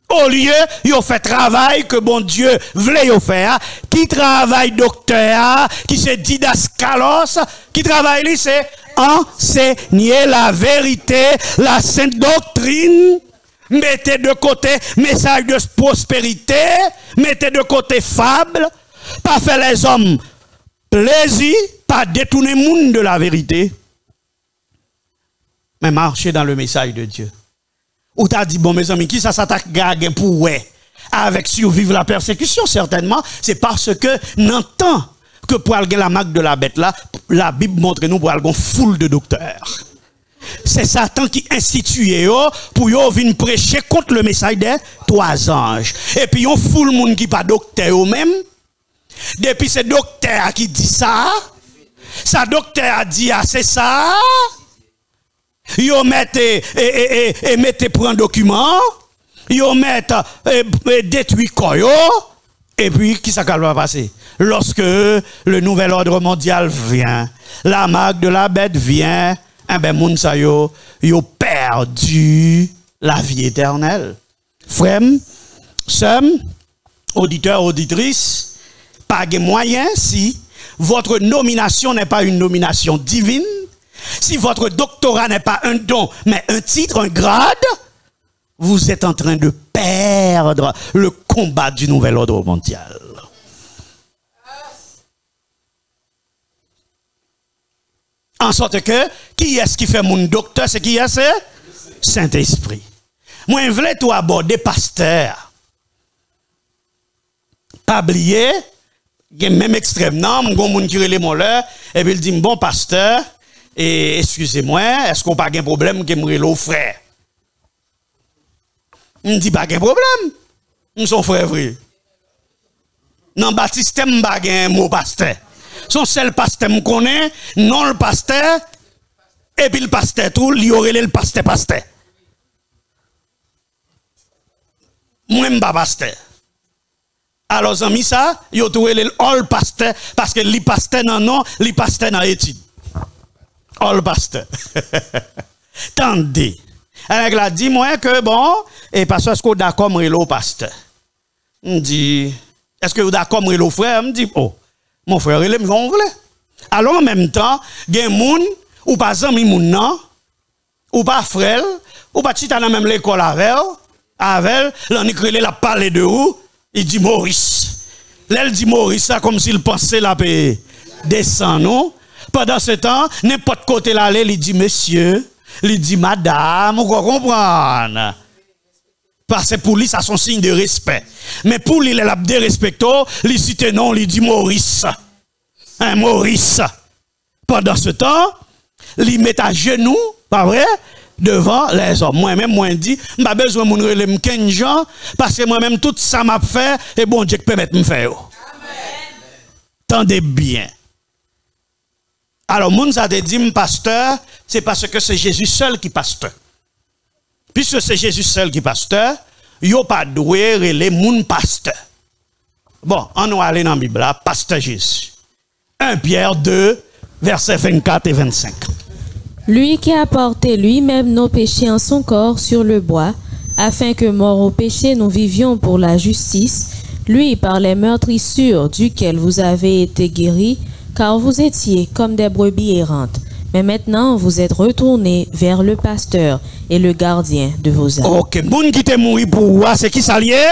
Au lieu, yo fait travail que bon Dieu voulait yo faire, qui travaille docteur, qui se didaskalos, qui travaille lui c'est enseigner la vérité, la sainte doctrine. Mettez de côté message de prospérité, mettez de côté fable, pas faire les hommes plaisir, pas détourner le monde de la vérité, mais marcher dans le message de Dieu. Ou t'as dit, bon, mes amis, qui ça s'attaque pour ouais, avec survivre la persécution, certainement, c'est parce que, n'entend que pour aller la marque de la bête là, la Bible montre nous pour aller une foule de docteurs. C'est Satan qui institue pour venir prêcher contre le message des trois anges. Et puis, on foule le monde qui pas docteur eux-mêmes. Depuis ce docteur qui dit ça, sa docteur a dit ah c'est ça. Yo mettez mettez prendre document, yo mettez détruit quoi yo, Et puis, qui ça va passer? Lorsque le nouvel ordre mondial vient, la marque de la bête vient, eh ben, moun sa yo perdu la vie éternelle. Frères, sœurs, auditeurs, auditrices, pas de moyen si votre nomination n'est pas une nomination divine, si votre doctorat n'est pas un don, mais un titre, un grade, vous êtes en train de perdre le combat du nouvel ordre mondial. En sorte que, qui est-ce qui fait mon docteur? C'est qui est-ce? Saint-Esprit. Moi, je voulais tout aborder pasteur. Pas oublier, il y a même extrême, non, mon gars qui relève mon leur, et puis il dit, bon pasteur, et excusez-moi, est-ce qu'on n'a pas de problème que me relève frère? On dit pas de problème. Nous sommes frères vrai. Dans le baptiste, je n'ai pas de mot pasteur. Son seul pasteur me connaît, non le pasteur, et puis le pasteur tout, il y aurait le pasteur. Moi, je ne suis pas pasteur. Alors, amis, ça, il y a trouvé le all pasteur, parce que les pasteurs non, les pasteurs dans l'étude. All pasteur. Tendez. Elle a dit, moi, que bon, et parce que est-ce que vous êtes d'accord avec le pasteur? On dit, est-ce que vous êtes d'accord avec le frère? On dit, oh, mon frère, il est mon frère. Alors, en même temps, il y a des gens, ou pas amis, non, ou pas frère, ou pas chita dans même l'école avec, l'on écrit la parler de où? Il dit Maurice. Là, il dit Maurice, ça comme s'il pensait la paix descend, non? Pendant ce temps, n'importe côté là, il dit monsieur. Il dit madame, vous comprenez? Parce que pour lui, ça son signe de respect. Mais pour lui, il a de respect, il cite non, il dit Maurice. Hein, Maurice. Pendant ce temps, il met à genoux, pas vrai? Devant les hommes. Moi-même, moi, je dis, je n'ai pas besoin de me relève 15 gens, parce que moi-même, tout ça m'a fait, et bon Dieu peut me faire. Tendez bien. Alors, moun ça te dit, pasteur, c'est parce que c'est Jésus seul qui pasteur. Puisque c'est Jésus seul qui pasteur, yo pas doué les moun pasteur. Bon, on va aller dans la Bible, là, pasteur Jésus. 1 Pierre 2, versets 24 et 25. Lui qui a porté lui-même nos péchés en son corps sur le bois, afin que morts au péché nous vivions pour la justice, lui par les meurtrissures duquel vous avez été guéris, car vous étiez comme des brebis errantes. Mais maintenant, vous êtes retournés vers le pasteur et le gardien de vos âmes. Ok, moun qui te mouri pour vous, c'est qui ça lié?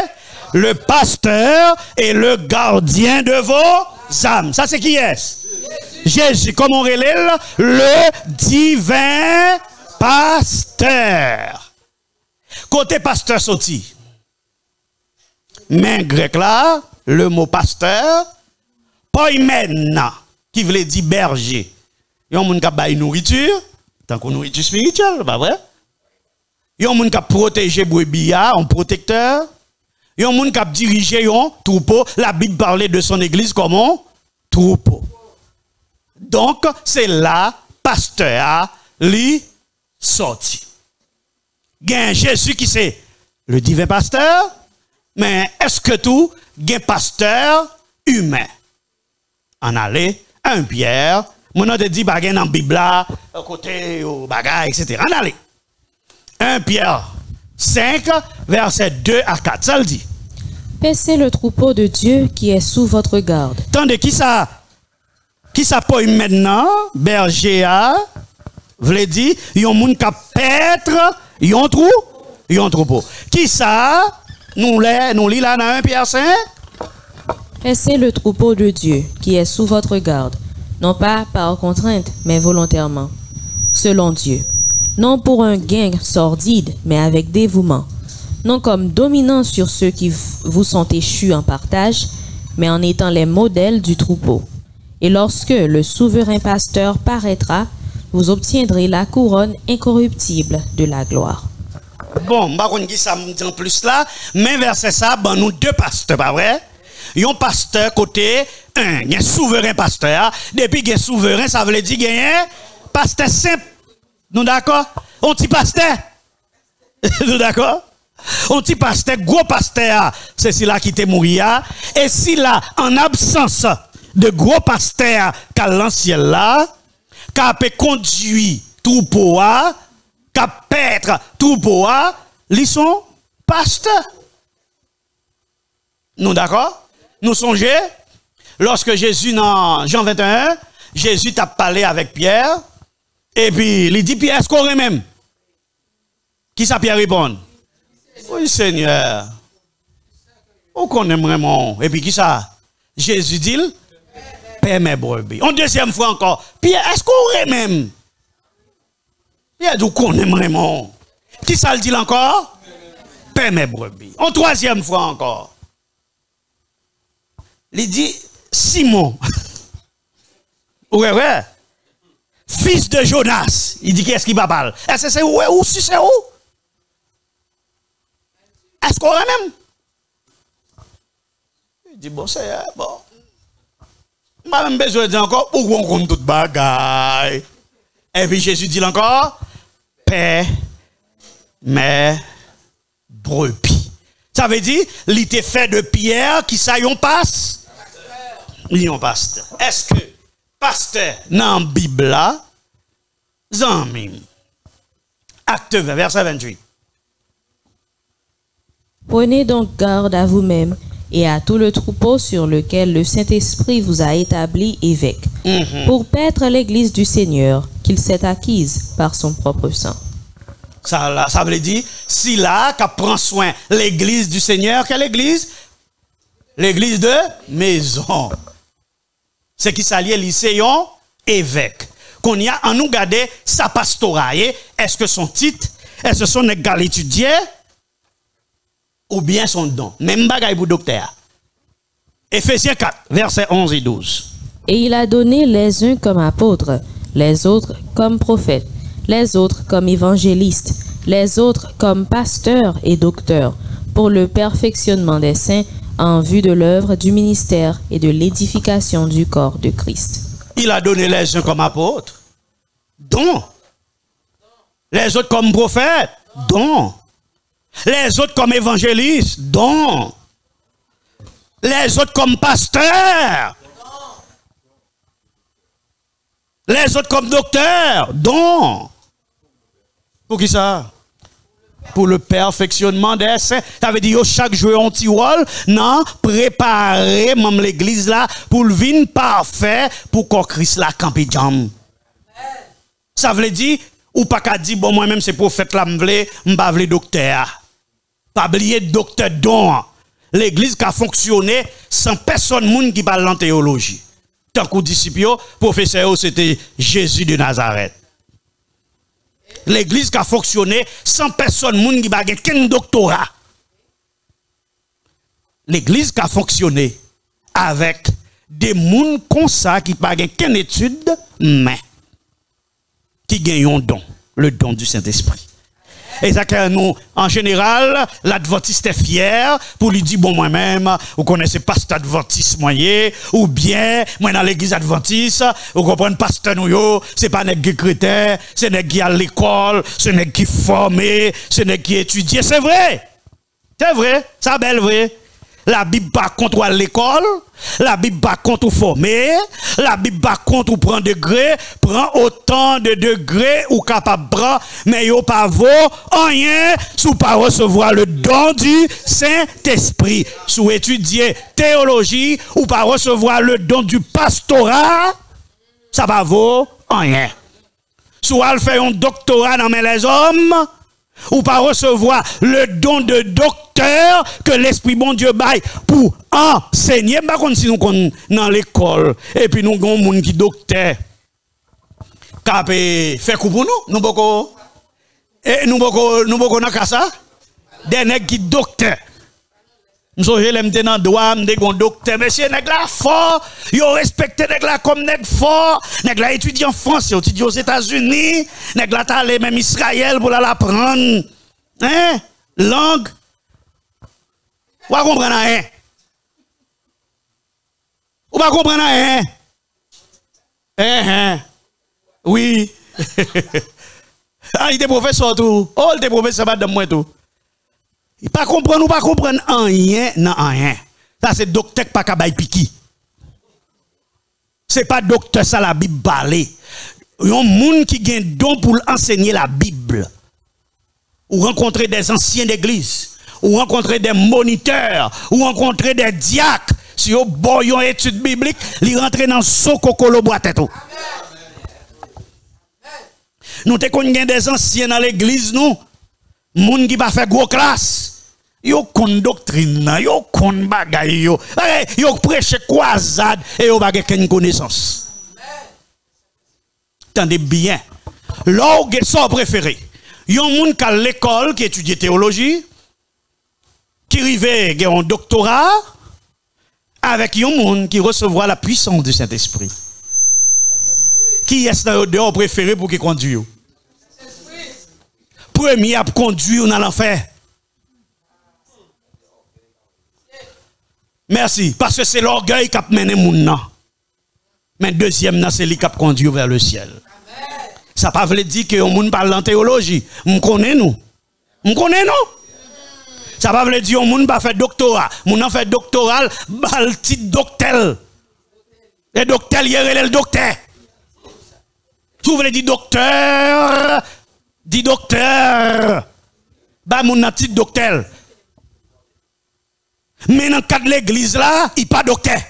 Le pasteur et le gardien de vos âmes. Ça, c'est qui est? Jésus, comme on relève, le divin pasteur. Côté pasteur sorti. Mais grec là, le mot pasteur, poimen, qui veut dire berger. Il y a un monde qui a une nourriture, tant qu'on nourriture spirituelle, pas vrai? Il y a un monde qui a protégé brebis, un protecteur. Il y a un monde qui a dirigé un troupeau. La Bible parlait de son église comme un troupeau. Donc, c'est là, pasteur, lui, sorti. Il y a Jésus qui c'est le divin pasteur, mais est-ce que tout, il y a un pasteur humain? En aller, 1 Pierre, mon nom te dit, bah, dans la Bible, côté, bagay, etc. En aller. 1 Pierre 5, versets 2 à 4, ça le dit. Paissez le troupeau de Dieu qui est sous votre garde. Tandis qui ça peut maintenant, berger a, vle dit, yon moun ka pètre, yon troupeau. Qui ça, nous lit là dans 1 Pierre 5? Paissez le troupeau de Dieu qui est sous votre garde, non pas par contrainte, mais volontairement, selon Dieu. Non pour un gain sordide, mais avec dévouement. Non comme dominant sur ceux qui vous sont échus en partage, mais en étant les modèles du troupeau. Et lorsque le souverain pasteur paraîtra, vous obtiendrez la couronne incorruptible de la gloire. Bon, je ne sais pas si ça en plus là, mais verset ça, ben nous deux pasteurs, pas vrai? Yon pasteur côté, il y a un souverain pasteur. Depuis qu'il y a souverain, ça veut dire qu'il y a un pasteur simple. Nous d'accord? On dit pasteur? Nous d'accord? un petit pasteur, gros pasteur, c'est celui-là qui était mort. Et si là, en absence de gros pasteur, qu'à l'ancien là, qu'a peut conduire troupeau, qu'a paître troupeau, ils sont pasteurs. Nous d'accord? Nous songez, lorsque Jésus, dans Jean 21, Jésus t'a parlé avec Pierre, et puis il dit, Pierre, est-ce qu'on aurait même? Qui ça Pierre répond? Oui, Seigneur. On connaît vraiment. Et puis qui ça? Jésus dit, Père mes brebis. En deuxième fois encore, Pierre, est-ce qu'on aurait même? Pierre dit, on connaît vraiment. Qui ça le dit encore? Père mes brebis. En troisième fois encore. Il dit, Simon. Ouais. Fils de Jonas. Il dit, qu'est-ce qui va parler? Est-ce que c'est où? Ou si c'est où? Est-ce qu'on a même? Il dit, bon, c'est bon. Je n'ai même besoin de dire encore, pourquoi on compte toute bagaille? Et puis Jésus dit encore, Père, mes brebis. Ça veut dire, il était fait de pierre qui ça y passe? Il y pasteur. Est-ce que pasteur dans la Bible là, Zami, acte 20, verset 28. Prenez donc garde à vous-même et à tout le troupeau sur lequel le Saint-Esprit vous a établi évêque, pour paître l'église du Seigneur qu'il s'est acquise par son propre sang. Ça veut dire, si là, qu'on prend soin l'église du Seigneur, quelle église? L'église de maison. C'est qui s'allie lycéen, évêque. Qu'on y a en nous garder sa pastorat. Est-ce que son titre, est-ce que son égal étudié, ou bien son don? Même bagaille pour docteur. Éphésiens 4, versets 11 et 12. Et il a donné les uns comme apôtres, les autres comme prophètes, les autres comme évangélistes, les autres comme pasteurs et docteurs, pour le perfectionnement des saints, en vue de l'œuvre du ministère et de l'édification du corps de Christ. Il a donné les uns comme apôtres, dont les autres comme prophètes, dont les autres comme évangélistes, dont les autres comme pasteurs, les autres comme docteurs, dont. Pour qui ça? Pour le perfectionnement des saints. Ça veut dire chaque jour on petit rôle, non, préparer même l'église là pour le vin parfait pour que Christ la campe jam. Ça veut dire ou pas qu'à dire bon moi même c'est prophète là m'pa vle docteur. Pas oublier docteur don. L'église qui a fonctionné sans personne monde qui parle en théologie. Tant qu'au disciple professeur c'était Jésus de Nazareth. L'église qui a fonctionné sans personne moun qui bague qu'un doctorat. L'église qui a fonctionné avec des moun comme ça qui bague qu'une étude mais qui gagnent un don, le don du Saint-Esprit. Et ça que nous, en général, l'adventiste est fier pour lui dire, bon, moi-même, vous connaissez pasteur adventiste moyen, ou bien, moi dans l'église adventiste, vous comprenez, pasteur nous, c'est pas nèg qui chrétien, c'est nèg qui à l'école, c'est nèg qui formé, c'est nèg qui étudie. C'est vrai, ça belle vrai. La Bible pas contre à l'école, la Bible pas contre former, la Bible pas contre prend degré, prend autant de degrés ou capable prendre, mais yo pas vaut rien sous pas recevoir le don du Saint-Esprit, sous étudier théologie ou pas recevoir le don du pastorat, ça pas vaut rien. Sous al faire un doctorat dans les hommes, ou pas recevoir le don de docteur que l'Esprit bon Dieu baille pour enseigner. Par contre, si nous sommes dans l'école et puis nous avons des gens qui docteur, qui fait coup pour nous, nous avons ça, des gens qui docteur. Nous sommes dans le droit, nous avons docteur, monsieur, nous avons fort, nous respectons les comme nous fort, nous avons étudié en France, nous étudié aux États-Unis, nous avons allé même Israël pour l'apprendre. Hein? Langue. Vous ne comprenez rien. Vous ne comprenez rien. Oui. Ah, il était professeur tout. Oh, il était professeur, madame moi tout. Pas comprendre ou pas comprendre rien, non rien. Ça c'est docteur pas kabay piki. C'est pas docteur ça la Bible parler. Yon moun qui gen don pour enseigner la Bible. Ou rencontrer des anciens d'église, ou rencontrer des moniteurs, ou rencontrer des diacres. Si vous avez une étude biblique, li rentre dans son kokolo boite tout. Nous te connaissons des anciens dans l'église nous, moun qui pas fait gros classe. Yo kon doctrine, yo kon bagay yo. Yo prêche croisade et yo bagay ken connaissance. Tendez bien. Là où son préféré. Yon moun qui à l'école qui étudie théologie, qui rive un doctorat avec yon moun qui recevra la puissance du Saint-Esprit. Qui est dans dehors préféré pour qu'il conduise? Premier à conduire dans l'enfer. Merci, parce que c'est l'orgueil qui a mené moun nan. Mais deuxième, c'est lui qui a conduit vers le ciel. Ça ne veut pas dire que moun parle en théologie. Nous connaissons nous. Ça ne veut pas dire que moun pas fait doctorat. Moun en fait doctoral, bal titre docteur. Et docteur, il y a le docteur. Si vous voulez dire docteur, dit docteur. Bah moun en titre docteur. Mais dans le cas de l'église là, il n'est pas docteur.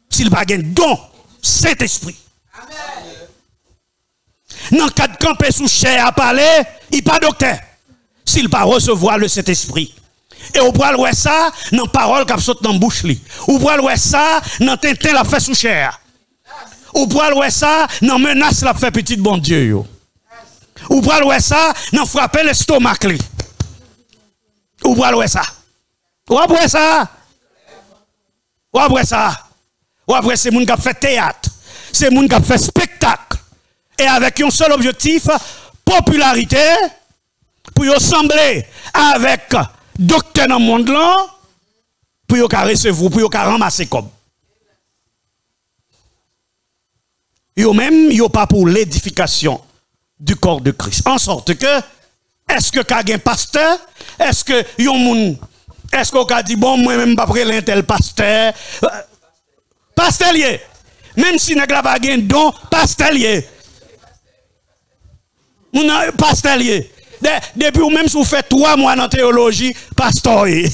S'il n'a pas de don, Saint-Esprit. Dans le cas de camper sous chair à parler, il n'est pas docteur. S'il ne pas recevoir le Saint-Esprit. Et on pourra voir ça dans la parole qui saute dans la bouche. On pourra voir ça dans tintin la fait sous chair. On pourra voir ça dans la menace la fait petit bon Dieu. On pourra voir ça dans frapper l'estomac. On pourra voir ça. Ou après ça, c'est moun qui a fait théâtre, c'est moun qui a fait spectacle, et avec un seul objectif, popularité, pour y sembler avec docteur dans le monde là, pour y recevoir, pour y ramasser comme. Yo même, yo pas pour l'édification du corps de Christ. En sorte que, est-ce que kage un pasteur, est-ce que yon moun, est-ce qu'on a dit, bon, moi-même, pas près l'intel pasteur. Pastelier. Même si nous n'avons pas de don, pastelier. Pastelier. Depuis ou même si vous faites 3 mois dans la théologie, pasteur. Et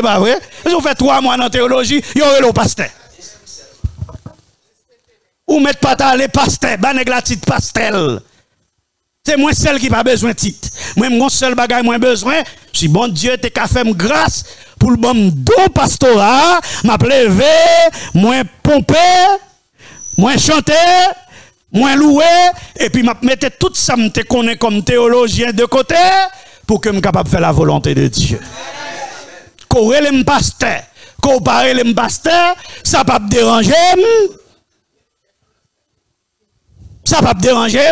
pas vrai? Si vous faites 3 mois dans la théologie, il y aura le pasteur. Ou mettez pas les pasteurs, banèg la titre pastel. C'est moi seul qui n'a pas besoin de titre. Moi, mon seul bagage, moi besoin. Si bon Dieu te ka fait grâce pour le bon don pastorat, m'a levé, moi pompé, moi chanté, moi loué, et puis m'a metté tout ça me te connaît comme théologien de côté pour que je sois capable de faire la volonté de Dieu. Coré les pasteur, comparer les pasteur, ça pas me déranger. Ça pas me déranger.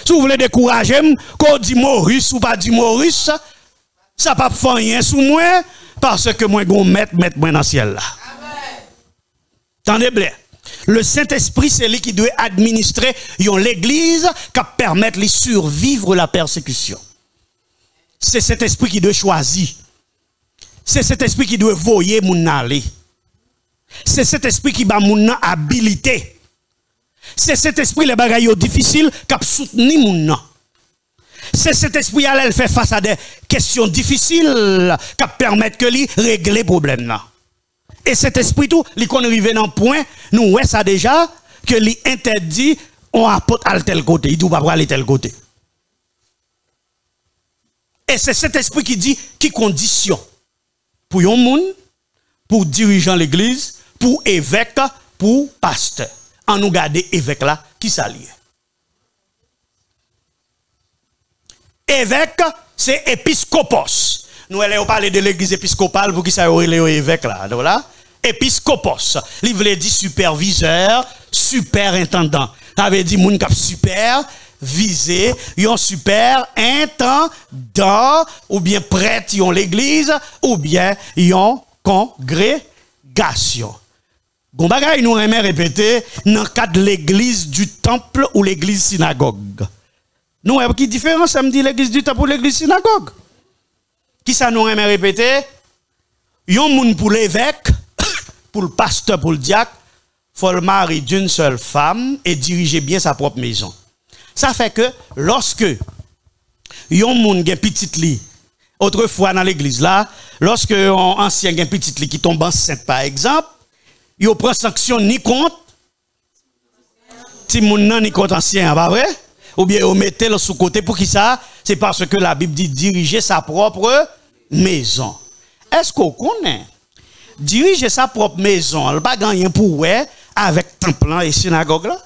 Si vous voulez décourager, qu'on dit Maurice ou pas dit Maurice, ça ne va pas faire rien sous moi, parce que moi, je vais mettre moi dans le ciel là. Tendez bien. Le Saint-Esprit, c'est lui qui doit administrer l'église, qui permet de survivre la persécution. C'est cet esprit qui doit choisir. C'est cet esprit qui doit voyer mon aller. C'est cet esprit qui va mon habilité. C'est cet esprit, les bagailles difficiles, qui a soutenu mon. C'est cet esprit qui a fait face à des questions difficiles, qui permettent que lui régler les problèmes. Et cet esprit, tout, il qu'on arrive dans le point, nous voyons ça déjà, que lui interdit, on apporte à tel côté, il ne doit pas aller tel côté. Et c'est cet esprit qui dit, qui condition pour un monde, pour dirigeant l'église, pour évêque, pour pasteur. En nous garder évêque là, qui s'allie. Évêque, c'est épiscopos. Nous allons parler de l'église épiscopale pour qui ça aurait les évêques là. Donc là, épiscopos. Il veut dire superviseur, superintendant. Ça veut dire moun kap supervisé, yon super intendant, ou bien prêtre yon l'église, ou bien yon congrégation. Bon bagay nous aimons répéter dans le cadre de l'église du temple ou l'église synagogue. Nous avons qui différence, ça me dit l'église du temple ou l'église synagogue. Qui ça nous aime répéter? Yon moun pour l'évêque, pour le pasteur, pour le diacre, faut le mari d'une seule femme et diriger bien sa propre maison. Ça fait que lorsque yon moun gen petite li, autrefois dans l'église là, lorsque un ancien gen petite li qui tombe enceinte par exemple, yo prend sanction ni contre ti moun nan ni contre ancien, pas vrai? Ou bien on mettait le sous côté pour qui ça? C'est parce que la Bible dit diriger sa propre maison. Est-ce qu'on connaît? Diriger sa propre maison, elle pas gagner pour ouais avec temple et synagogue là?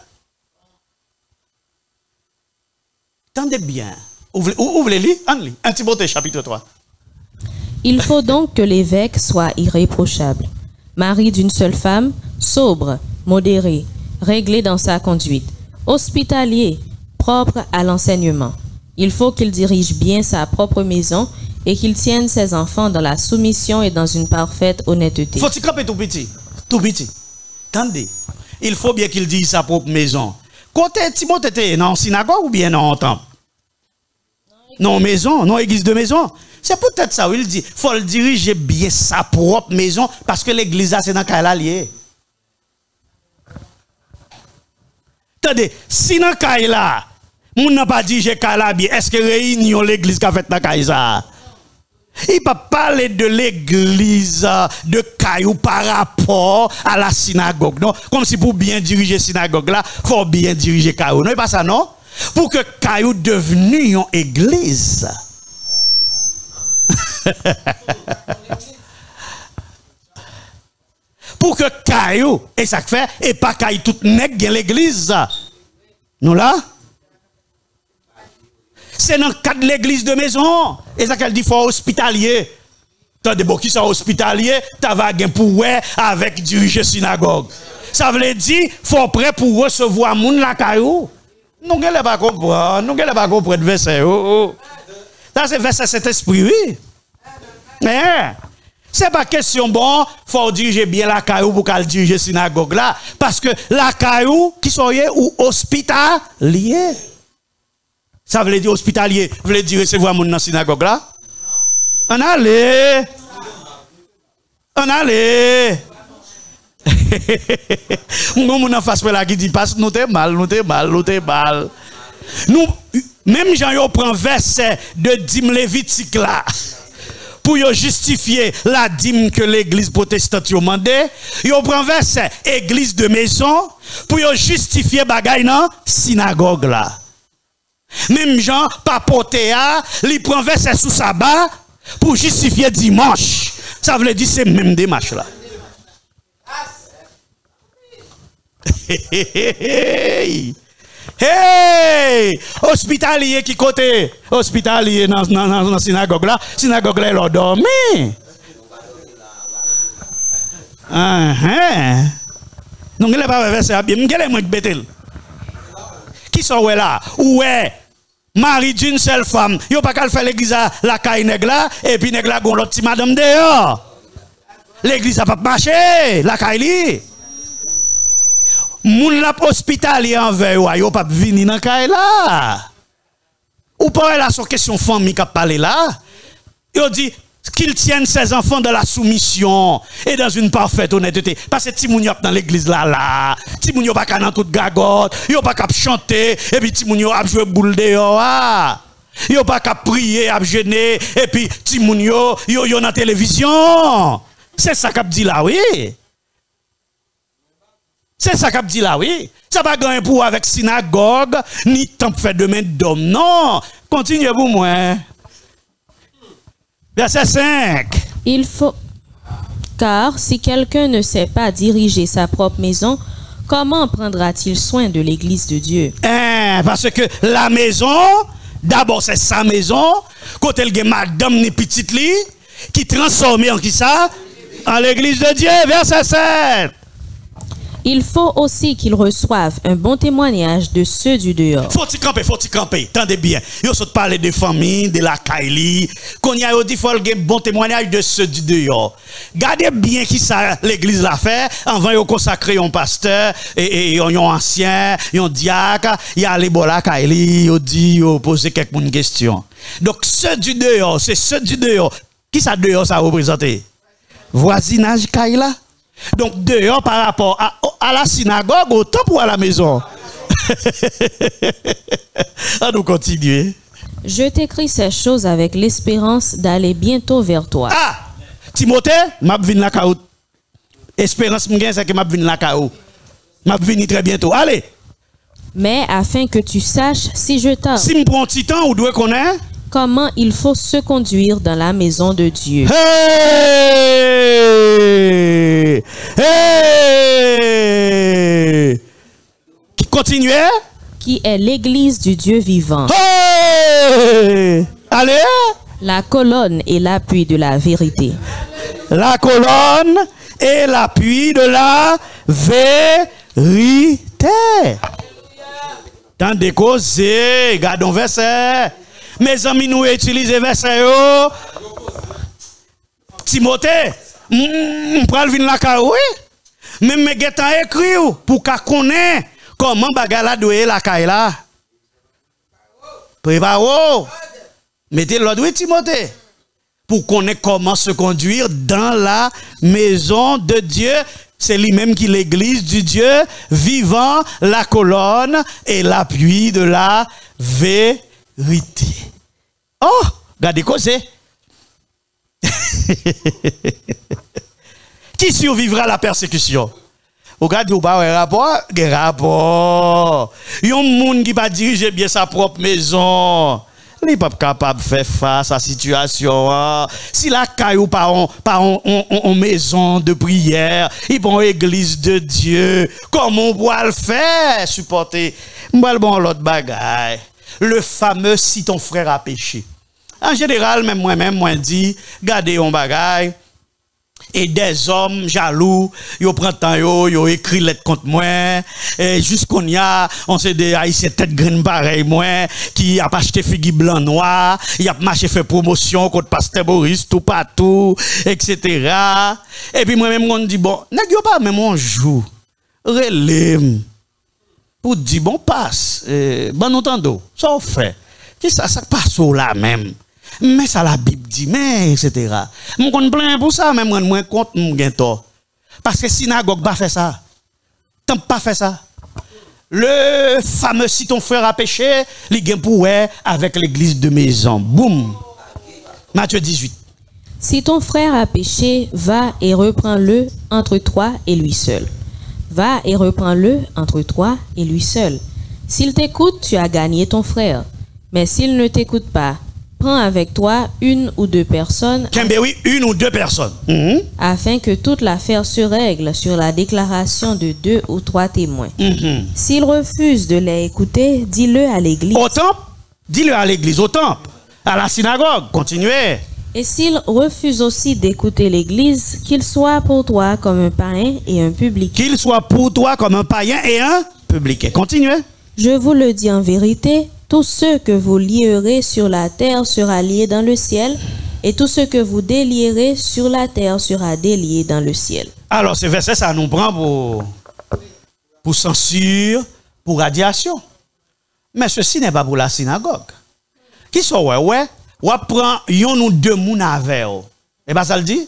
Tendez bien. Ouvrez-les, 1 Timothée chapitre 3. Il faut donc que l'évêque soit irréprochable, mari d'une seule femme, sobre, modéré, réglé dans sa conduite, hospitalier, propre à l'enseignement. Il faut qu'il dirige bien sa propre maison et qu'il tienne ses enfants dans la soumission et dans une parfaite honnêteté. Faut-il camper tout petit? Tout petit. Attendez. Il faut bien qu'il dise sa propre maison. Côté Timothée était dans synagogue ou bien dans temple? Non, maison, non, église de maison. C'est peut-être ça où il dit, faut le diriger bien sa propre maison parce que l'église c'est dans Kaila lié. Attendez, si dans Kaila, moun n'a pas dit j'ai Kaila bien, est-ce que réunion l'église qu'a fait dans Kaila? Il peut parler de l'église de Caillou par rapport à la synagogue. Non? Comme si pour bien diriger la synagogue là, il faut bien diriger Caillou. Non, c'est pas ça, non? Pour que Caillou devienne une église. Pour que Caillou, et ça fait, et pas Caillou tout nèg dans l'église. Nous là? C'est dans le cadre de l'église de maison. Et ça qu'elle dit, faut hospitalier. T'as des beaux qui sont hospitaliers, t'as vagué pour ouais avec diriger synagogue. Ça veut dire, faut prêt pour recevoir moun la caillou. Nous n'allons pas comprendre, nous n'allons pas comprendre verset. Ça c'est verset cet esprit, oui. Mais, c'est pas question bon, faut diriger bien la caillou pour qu'elle dirige synagogue là. Parce que la caillou, qui sont ou hospitalier. Ça veut dire hospitalier, veut dire recevoir mon dans la synagogue là? On allait. On allait. Mon en face là qui dit passe nous t'es mal. Nous même Jean yo prend verset de dîme lévitique là pour yo justifier la dîme que l'église protestante yo mandé, yo prend verset église de maison pour yo justifier bagay nan synagogue là. Même Jean, papotéa, il prend verset sous sabbat pour justifier dimanche. Ça veut dire c'est même démarche là. Hey! Hospitalier qui côté? Hospitalier dans la synagogue là. Synagogue là, il a dormi. Non, il n'est pas verset bien. Il est moins bêtel. Qui sont là? Ouais. Mari d'une seule femme. Yo pas qu'à faire l'église à la caille nèg là et puis nèg là gon l'autre petit madame dehors. L'église a pas marché, la caille li. Moun la hospitalier envers yo pas venir dans caille là. Ou pas là sur question famille qui parler là. Yo dit qu'il tienne ses enfants dans la soumission et dans une parfaite honnêteté. Parce que Timoun yo dans l'église là. Timoun yo pas dans toute gagotte, yo pas cap chanter et puis Timoun yo a jouer boule dehors. Yo pas cap prier, a jeûner et puis Timoun yo dans télévision. C'est ça qu'a dit là oui. C'est ça qu'a dit là oui. Ça pas gagner pour avec synagogue ni temple fait demain d'homme non. Continuez pour moi. Verset 5. Il faut, car si quelqu'un ne sait pas diriger sa propre maison, comment prendra-t-il soin de l'église de Dieu? Parce que la maison, d'abord c'est sa maison, quand elle est madame ni petite li, qui transforme en qui ça? En l'église de Dieu, verset 7. Il faut aussi qu'ils reçoivent un bon témoignage de ceux du dehors. Faut-il camper. Tendez bien. Yo saute parler de famille, de la Kaili. Qu'on y a dit faut un bon témoignage de ceux du dehors. Gardez bien qui ça l'église l'a fait. Avant yo consacrer un pasteur et un ancien, un diacre, il y a les bola Kaili, yo dit yo poser quelques questions. Donc ceux du dehors, c'est ceux du dehors. Qui ça dehors ça représente? Voisinage Kaila. Donc dehors par rapport à la synagogue, au temple ou à la maison? On nous continue. Je t'écris ces choses avec l'espérance d'aller bientôt vers toi. Ah! Timothée, m'a vinn la caout. Espérance m'gain c'est que m'a vinn la caout. M'a vinn très bientôt. Allez. Mais afin que tu saches si je t'en... Si me prend un petit temps, ou doit connaître comment il faut se conduire dans la maison de Dieu. Hey! Hey! Qui continue? Qui est l'église du Dieu vivant. Hey! Allez! La colonne et l'appui de la vérité. La colonne et l'appui de la vérité. Dans des causes, gardons verset. Mes amis, nous utilisons verset. Timothée, on prend le vin la caille. Même mes guettants écrit pour qu'on connaisse comment bagala doit la caille là. Préparez-vous. Mettez l'ordre, oui, Timothée. Pour connaître comment se conduire dans la maison de Dieu. C'est lui-même qui l'église du Dieu vivant, la colonne et l'appui de la vérité. Oh, regardez quoi c'est. Qui survivra à la persécution? Regardez, vous avez un rapport? Un rapport. Il y a un monde qui va diriger bien sa propre maison. Il n'est pas capable de faire face à la situation. Si la caillou par en maison de prière, il prend l'église de Dieu, comment on doit le faire? Supporter. L'autre bagaille. Le fameux si ton frère a péché. En général, même moi dit, gardez un bagaille. Et des hommes jaloux, ils prennent temps, ils écrit lettre contre moi, et jusqu'on y a, on sait des haïtiens tête green pareil, moi, qui a acheté figue blanc noir, il a marché fait promotion contre Pasteur Boris, tout partout, etc. Et puis moi-même, on dit, bon, n'est-ce pas même on joue, relève, pour dire, bon, passe, bon, entendons, ça on fait, ça passe là même. Mais ça la Bible dit, mais etc. Mon compte plein pour ça, même moi compte mon gain tort. Parce que synagogue pas fait ça. T'as pas fait ça. Le fameux si ton frère a péché, il gain pour avec l'église de maison. Boum. Matthieu 18. Si ton frère a péché, va et reprends-le entre toi et lui seul. Va et reprends-le entre toi et lui seul. S'il t'écoute, tu as gagné ton frère. Mais s'il ne t'écoute pas, prends avec toi une ou deux personnes. Oui, une ou deux personnes. Afin que toute l'affaire se règle sur la déclaration de 2 ou 3 témoins. S'il refuse de les écouter, dis-le à l'église. Au temple? Dis-le à l'église, au temple. À la synagogue, continuez. Et s'il refuse aussi d'écouter l'église, qu'il soit pour toi comme un païen et un publicain. Qu'il soit pour toi comme un païen et un publicain. Continuez. Je vous le dis en vérité, tout ce que vous lierez sur la terre sera lié dans le ciel, et tout ce que vous délierez sur la terre sera délié dans le ciel. Alors, ce verset, ça nous prend pour censure, pour radiation. Mais ceci n'est pas pour la synagogue. Qui sont, ou prend yon ou deux moun avec. Et bien, ça le dit?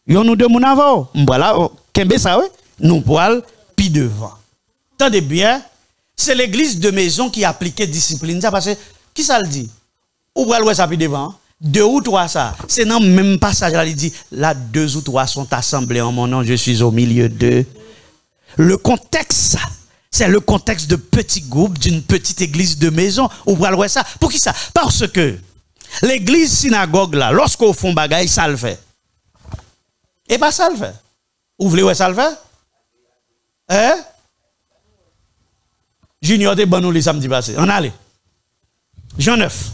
Yon ou deux moun avec. Voilà, kembe ça, nous poil, pi devant. Tendez bien. C'est l'église de maison qui appliquait discipline. Ça parce que, qui ça le dit? Ou pral ça puis devant? 2 ou 3 ça. C'est dans le même passage là, il dit, là 2 ou 3 sont assemblés en mon nom, je suis au milieu d'eux. Le contexte, c'est le contexte de petit groupe, d'une petite église de maison. Ou pral ça. Pour qui ça? Parce que l'église synagogue là, lorsqu'on font bagaille, ça le fait. Et pas ça le fait. Vous voulez ça le fait? Hein? Junior de bon nous les samedi passé. On allait. Jean 9.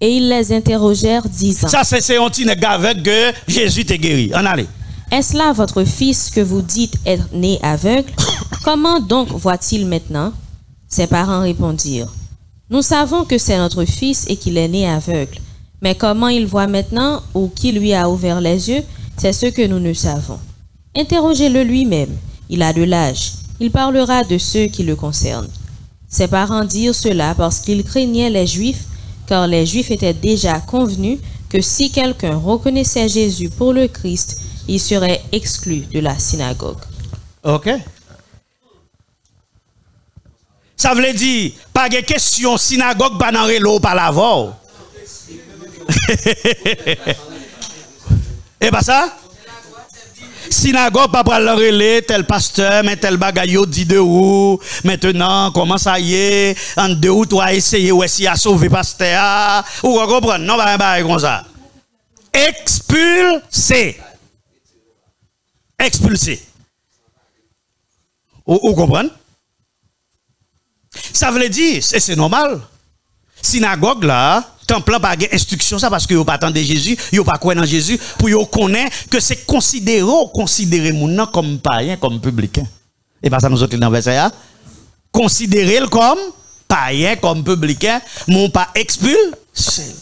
Et ils les interrogèrent disant. Ça c'est un petit gars avec que Jésus t'est guéri. On allait. Est-ce là votre fils que vous dites être né aveugle? Comment donc voit-il maintenant? Ses parents répondirent. Nous savons que c'est notre fils et qu'il est né aveugle. Mais comment il voit maintenant ou qui lui a ouvert les yeux, c'est ce que nous ne savons. Interrogez-le lui-même. Il a de l'âge. Il parlera de ceux qui le concernent. Ses parents dirent cela parce qu'ils craignaient les Juifs, car les Juifs étaient déjà convenus que si quelqu'un reconnaissait Jésus pour le Christ, il serait exclu de la synagogue. Ok. Ça veut dire, pas de question, synagogue, pas dans l'eau, pas la voix. Et pas ça? Synagogue, pas pour le relais, tel pasteur, mais tel bagaillot dit de où. Maintenant, comment ça y est? En deux ou trois, essayer ou essayer à sauver pasteur. Ou comprendre? Non, pas comme ça. Expulser. Expulser. Ou comprendre? Ça veut dire, c'est normal. Synagogue là, temple pas de instruction ça parce que vous pas attendre Jésus, vous pas croire dans Jésus pour vous connaître que c'est considéré moun comme païen, comme publicain. Et pas ça nous autres dans verset là. Considérer comme païen, comme publicain, mon pas expulsé.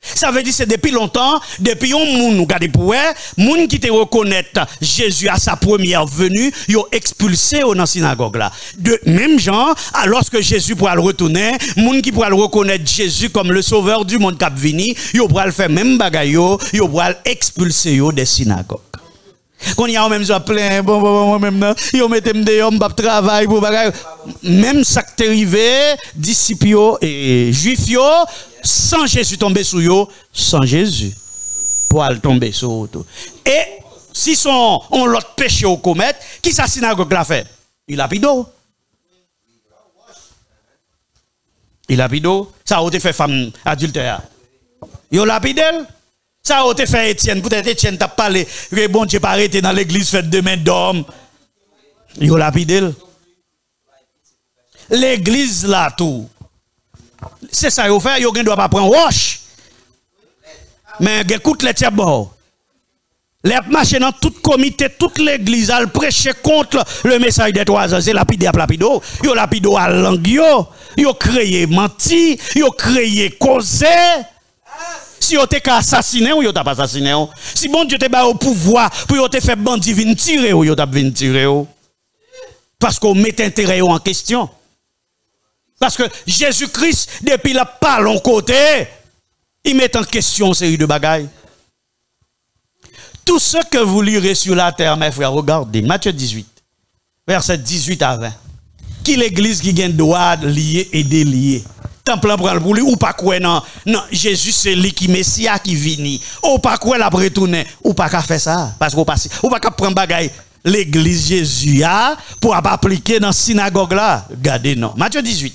Ça veut dire c'est depuis longtemps, depuis un moun nous garder pour moun qui te reconnaître Jésus à sa première venue, yo expulsé dans la synagogue là. De même genre, alors que Jésus pourra le retourner, moun qui pourra le reconnaître Jésus comme le sauveur du monde qui vini, yo pourra le faire même bagaille yo pourra expulser yo des synagogues. Quand il y a même ça plein bon même là, yo mettem dehors m'pa travail pour bagaille. Même ça qui est arrivé, disciples et juifs yo sans Jésus tomber sur eux, sans Jésus, pour aller tomber sur eux. Et si on l'autre péché au commettre, qui sa synagogue l'a fait? Il a pido. Il a pido. Ça a été fait femme adultère. Il a pidel. Ça a été fait Étienne. Peut-être Étienne t'a parlé. Bon Dieu pas arrêté dans l'église fait demain d'homme. Il a pidel. L'église là tout. C'est ça qu'il fait, il ne doit pas prendre roche. Mais il écoute les tiabos. Les marcher dans tout comité, toute l'église, à prêcher contre le message des 3 ans. C'est lapide à lapido. Yo lapido à langue. Yo créé menti. Yo créé causé. Si yo te assassiné ou yo t'a pas assassiné. Si bon Dieu te bat au pouvoir pour yo te faire bandit vin tirer ou yo t'a vin tirer. Parce qu'on met intérêt en question. Parce que Jésus-Christ, depuis la parole en côté, il met en question une série de bagailles. Tout ce que vous lirez sur la terre, mes frères, regardez, Matthieu 18, verset 18 à 20. Qui l'église qui gagne droit de lier et délier? Temple pour lui, ou pas quoi, non, Jésus c'est lui qui Messia qui vini. Ou pas quoi la retourner, ou pas qu'à faire ça. Parce qu'on passe, ou pas qu'à prendre bagaille. L'église Jésus a pour appliquer dans la synagogue là. Regardez, non. Matthieu 18.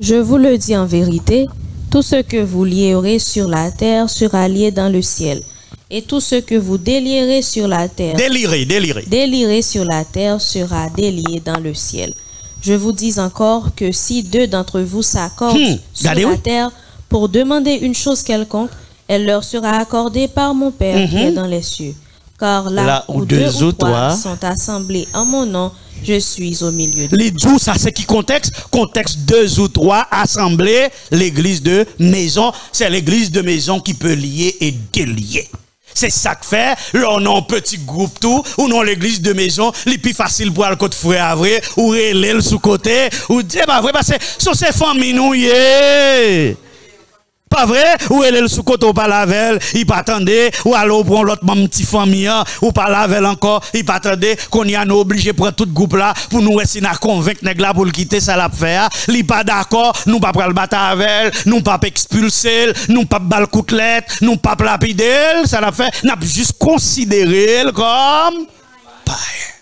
Je vous le dis en vérité, tout ce que vous lierez sur la terre sera lié dans le ciel. Et tout ce que vous délierez sur la terre, délirez sur la terre sera délié dans le ciel. Je vous dis encore que si 2 d'entre vous s'accordent sur la terre pour demander une chose quelconque, elle leur sera accordée par mon Père qui est dans les cieux. Car là où 2 ou 3 sont assemblés en mon nom, je suis au milieu de vous. Ça c'est qui contexte? Contexte 2 ou 3 assemblés, l'église de maison. C'est l'église de maison qui peut lier et délier. C'est ça que fait. Là, on a un petit groupe tout, ou non l'église de maison, les plus facile pour le côté frère à vrai, ou relève sous côté, ou c'est pas vrai, parce que sont ces familles nous, pas vrai? Ou elle est sous côté ou pas lavel, il pas attendait, ou alors prend l'autre petit famille, ou pas lavel encore, il pas attendait, qu'on y a nous obligé prendre tout groupe là, pour nous essayer de convaincre nèg là pour le quitter, ça l'a faire, il pas d'accord, nous pas prendre le battre avec, nous pas expulser, nous pas bal côtelette, nous pas lapider, ça l'a fait, n'a juste considéré comme païen.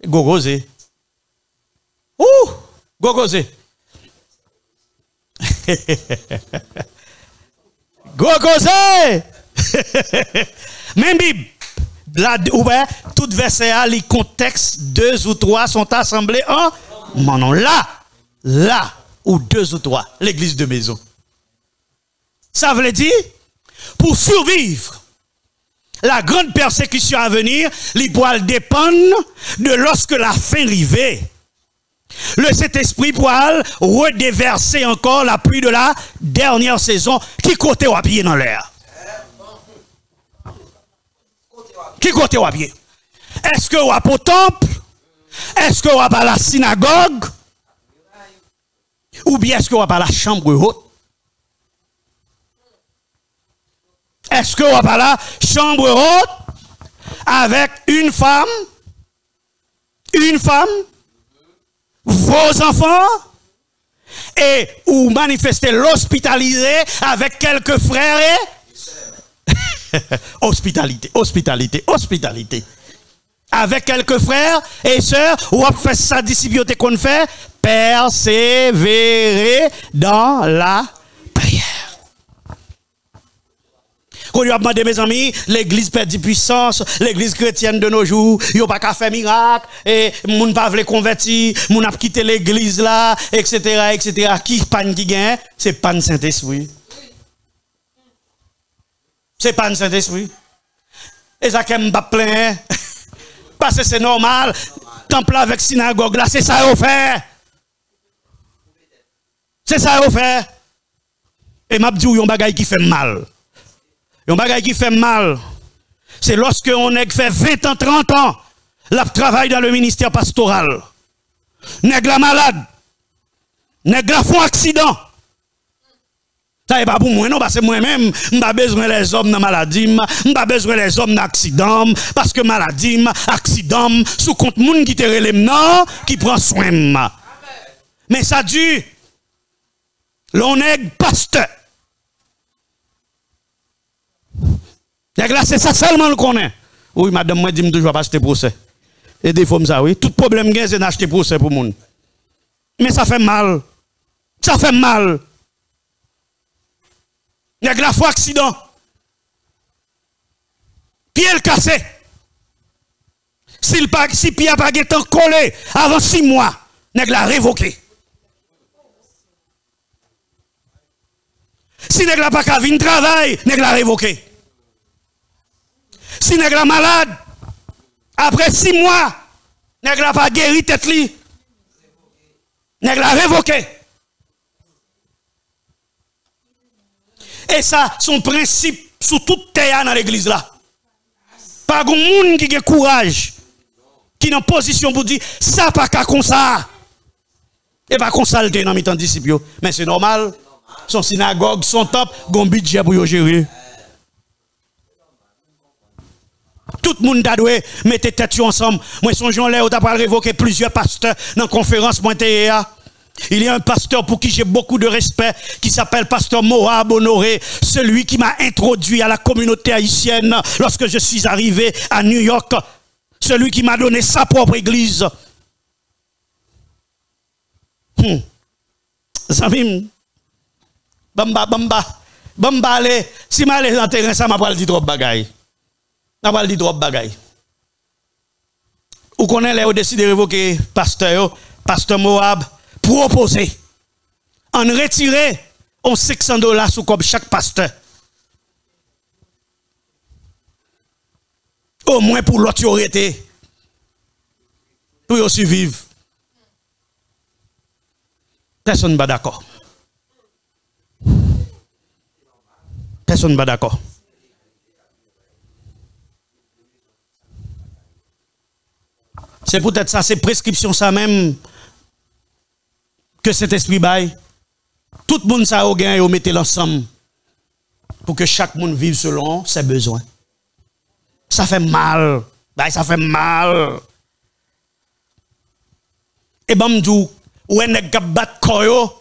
Gogozé. Ouh, gogozé. Gogozé. Même Bible, là, tout verset à les contextes 2 ou 3 sont assemblés en mon nom. Là où 2 ou 3, l'église de maison. Ça veut dire, pour survivre, la grande persécution à venir, les poils dépendent de lorsque la fin arrive. Le Saint-Esprit pourra redéverser encore la pluie de la dernière saison qui côté à pied dans l'air. Qui côté à pied? Est-ce que vous êtes au temple? Est-ce que vous êtes à la synagogue? Ou bien est-ce que vous êtes à la chambre haute? Est-ce que vous pas là, chambre haute, avec une femme, vos enfants, et ou manifester l'hospitalité avec quelques frères et hospitalité. Avec quelques frères et sœurs, ou on fait ça discipline qu'on fait, persévérer dans la prière. Quand on a demandé mes amis, l'église perd puissance, l'église chrétienne de nos jours, il n'y a pas qu'à faire miracle, et moun pas veut convertir, moun a quitté l'église là, etc. Qui panne qui gagne? C'est panne Saint-Esprit. C'est panne Saint-Esprit. Et ça qu'aime pas plein, parce que c'est normal, temple avec synagogue là, c'est ça qu'on fait. C'est ça qu'on fait. Et m'a dit yon bagay qui fait mal. Yon bagay qui fait mal, c'est lorsque on fait 20 ans, 30 ans, la travail dans le ministère pastoral. Nèg la malade, nèg la font accident. Ça n'est pas pour moi, non, parce que moi-même, je n'ai pas besoin des hommes dans maladie, je n'ai pas besoin des hommes dans accident, parce que maladie, accident, sous compte moun qui te relève, non, qui prend soin. Mais ça dit, l'on est pasteur. C'est ça seulement qu'on est. Oui, madame, moi, dis-moi toujours pas acheter procès. Et des fois, ça, oui. Tout problème, c'est d'acheter procès pour moun. Mais ça fait mal. Ça fait mal. Il y a la fois accident. Pied cassé. Si pied n'a pas été collé avant 6 mois, il y a révoqué. Si il n'y a pas qu'à venir travail, il y a révoqué. Si nèg la malade, après 6 mois, nèg la pas guéri tête li, nèg la révoqué. Et ça, son principe sous toute terre dans l'église là. Pas de monde qui a courage, qui est en position pour dire, ça pas qu'à comme ça. Et pas consulter dans mes temps disciples. Mais c'est normal, son synagogue, son top, gon budget pour gérer. Tout le monde a dû mettre tête ensemble. Moi, songeons là, on a révoqué plusieurs pasteurs dans la conférence. Il y a un pasteur pour qui j'ai beaucoup de respect, qui s'appelle pasteur Moab Honoré, celui qui m'a introduit à la communauté haïtienne lorsque je suis arrivé à New York, celui qui m'a donné sa propre église. Zamim, bamba, allez, si je suis dans le terrain, ça m'a pas dit trop de bagaille. N'a pas dit trop de bagaille. Ou qu'on est décidé de révoquer pasteur Moab, proposer en retirer on $600 sous comme chaque pasteur. Au moins pour l'autorité. Pour aussi vivre. Personne n'est pas d'accord. Personne n'est pas d'accord. C'est peut-être ça, c'est prescription ça même que cet esprit baille. Tout le monde ça au gain et au mettez l'ensemble pour que chaque monde vive selon ses besoins. Ça fait mal. Ça fait mal. Et ben m'dou, ou en est bat koyo,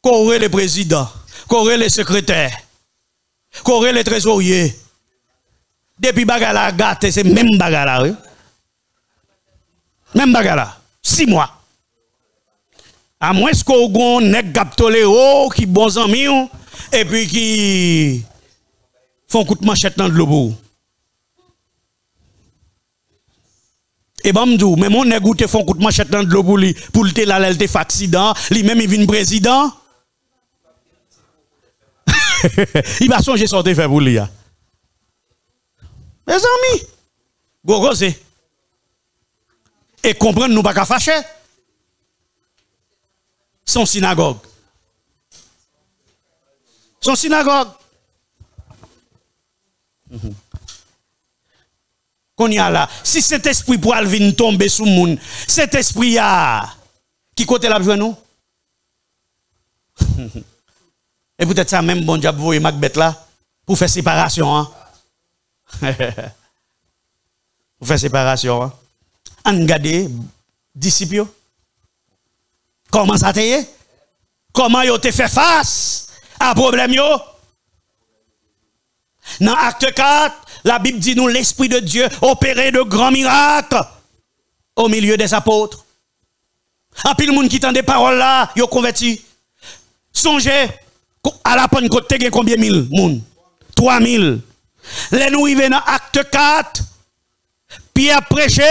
coré le président, coré le secrétaire, coré le trésorier. Depuis bagala gâté, c'est même bagala, oui. Même bagala, 6 mois. À moins qu'on nèg gap toléro qui bons amis et puis qui font coup de manchette dans le bout. Et ben m'dou, mais mon nèg te font coup de manchette dans le bout pour le la l'elte fait accident, lui même il vient président. Il va songer sortir faire pour lui. Mes amis, gogosé. Et comprendre nous pas qu'à fâcher. Son synagogue. Son synagogue. Qu'on y a là. Si cet esprit pour venir tomber sous le monde, cet esprit a qui côté la besoin nous? Et peut-être ça même bon diable voyer Macbeth là Pour faire séparation. Hein? Pour faire séparation. Hein? On regarde disciples. Comment ça t'est? Comment ils ont fait face à problème yo? Dans Acte 4, la Bible dit nous l'Esprit de Dieu opérait de grands miracles au milieu des apôtres. En pile monde qui tend des paroles là, yo converti. Songez à la Pentecôte, il y a combien mille moun? 3000. Les nous arrivons dans Acte 4. Pierre prêché,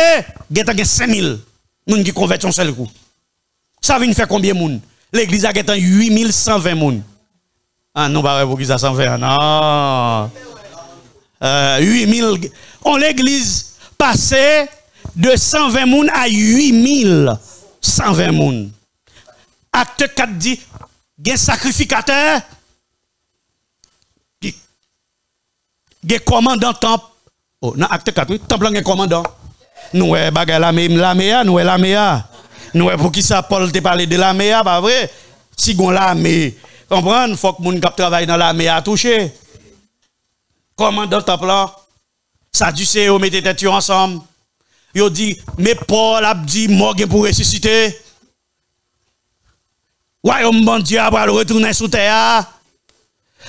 il y a 5000 moun qui converti un seul coup. Ça vient faire combien de moun? L'église a 8120 moun. Ah non, pas pour qui ça 120. Non. 8000. On l'église passait de 120 moun à 8120 moun. Acte 4 dit, il y a un sacrificateur, il y a un commandant temple. Oh, dans Acte 4, oui, temple, il y a un commandant. Nous, bagay la méa, nous, la méa. Nous, pour qui ça, Paul te parlé de la méa, pas vrai? Si on la méa, comprendre, il faut que les gens qui travaillent dans la méa touché. Commandant temple là, ça du c'est, on mettez tête ensemble. Yo dit, mais Paul a dit, mort pour ressusciter. Royaume bon Dieu va retourner sous terre.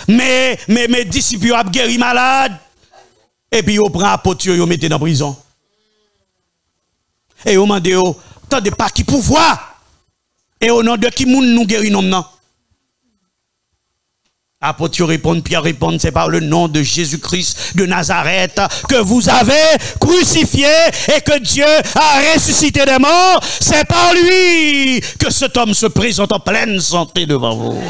Mais mes disciples ont guéri malade. Et puis ils prennent apôtre, ils mettent dans prison. Et ils demandent, attendez pas qui pouvoir. Et au nom de qui moun nous guérit non. Apôtre répond, Pierre répond, c'est par le nom de Jésus-Christ de Nazareth que vous avez crucifié et que Dieu a ressuscité des morts. C'est par lui que cet homme se présente en pleine santé devant vous.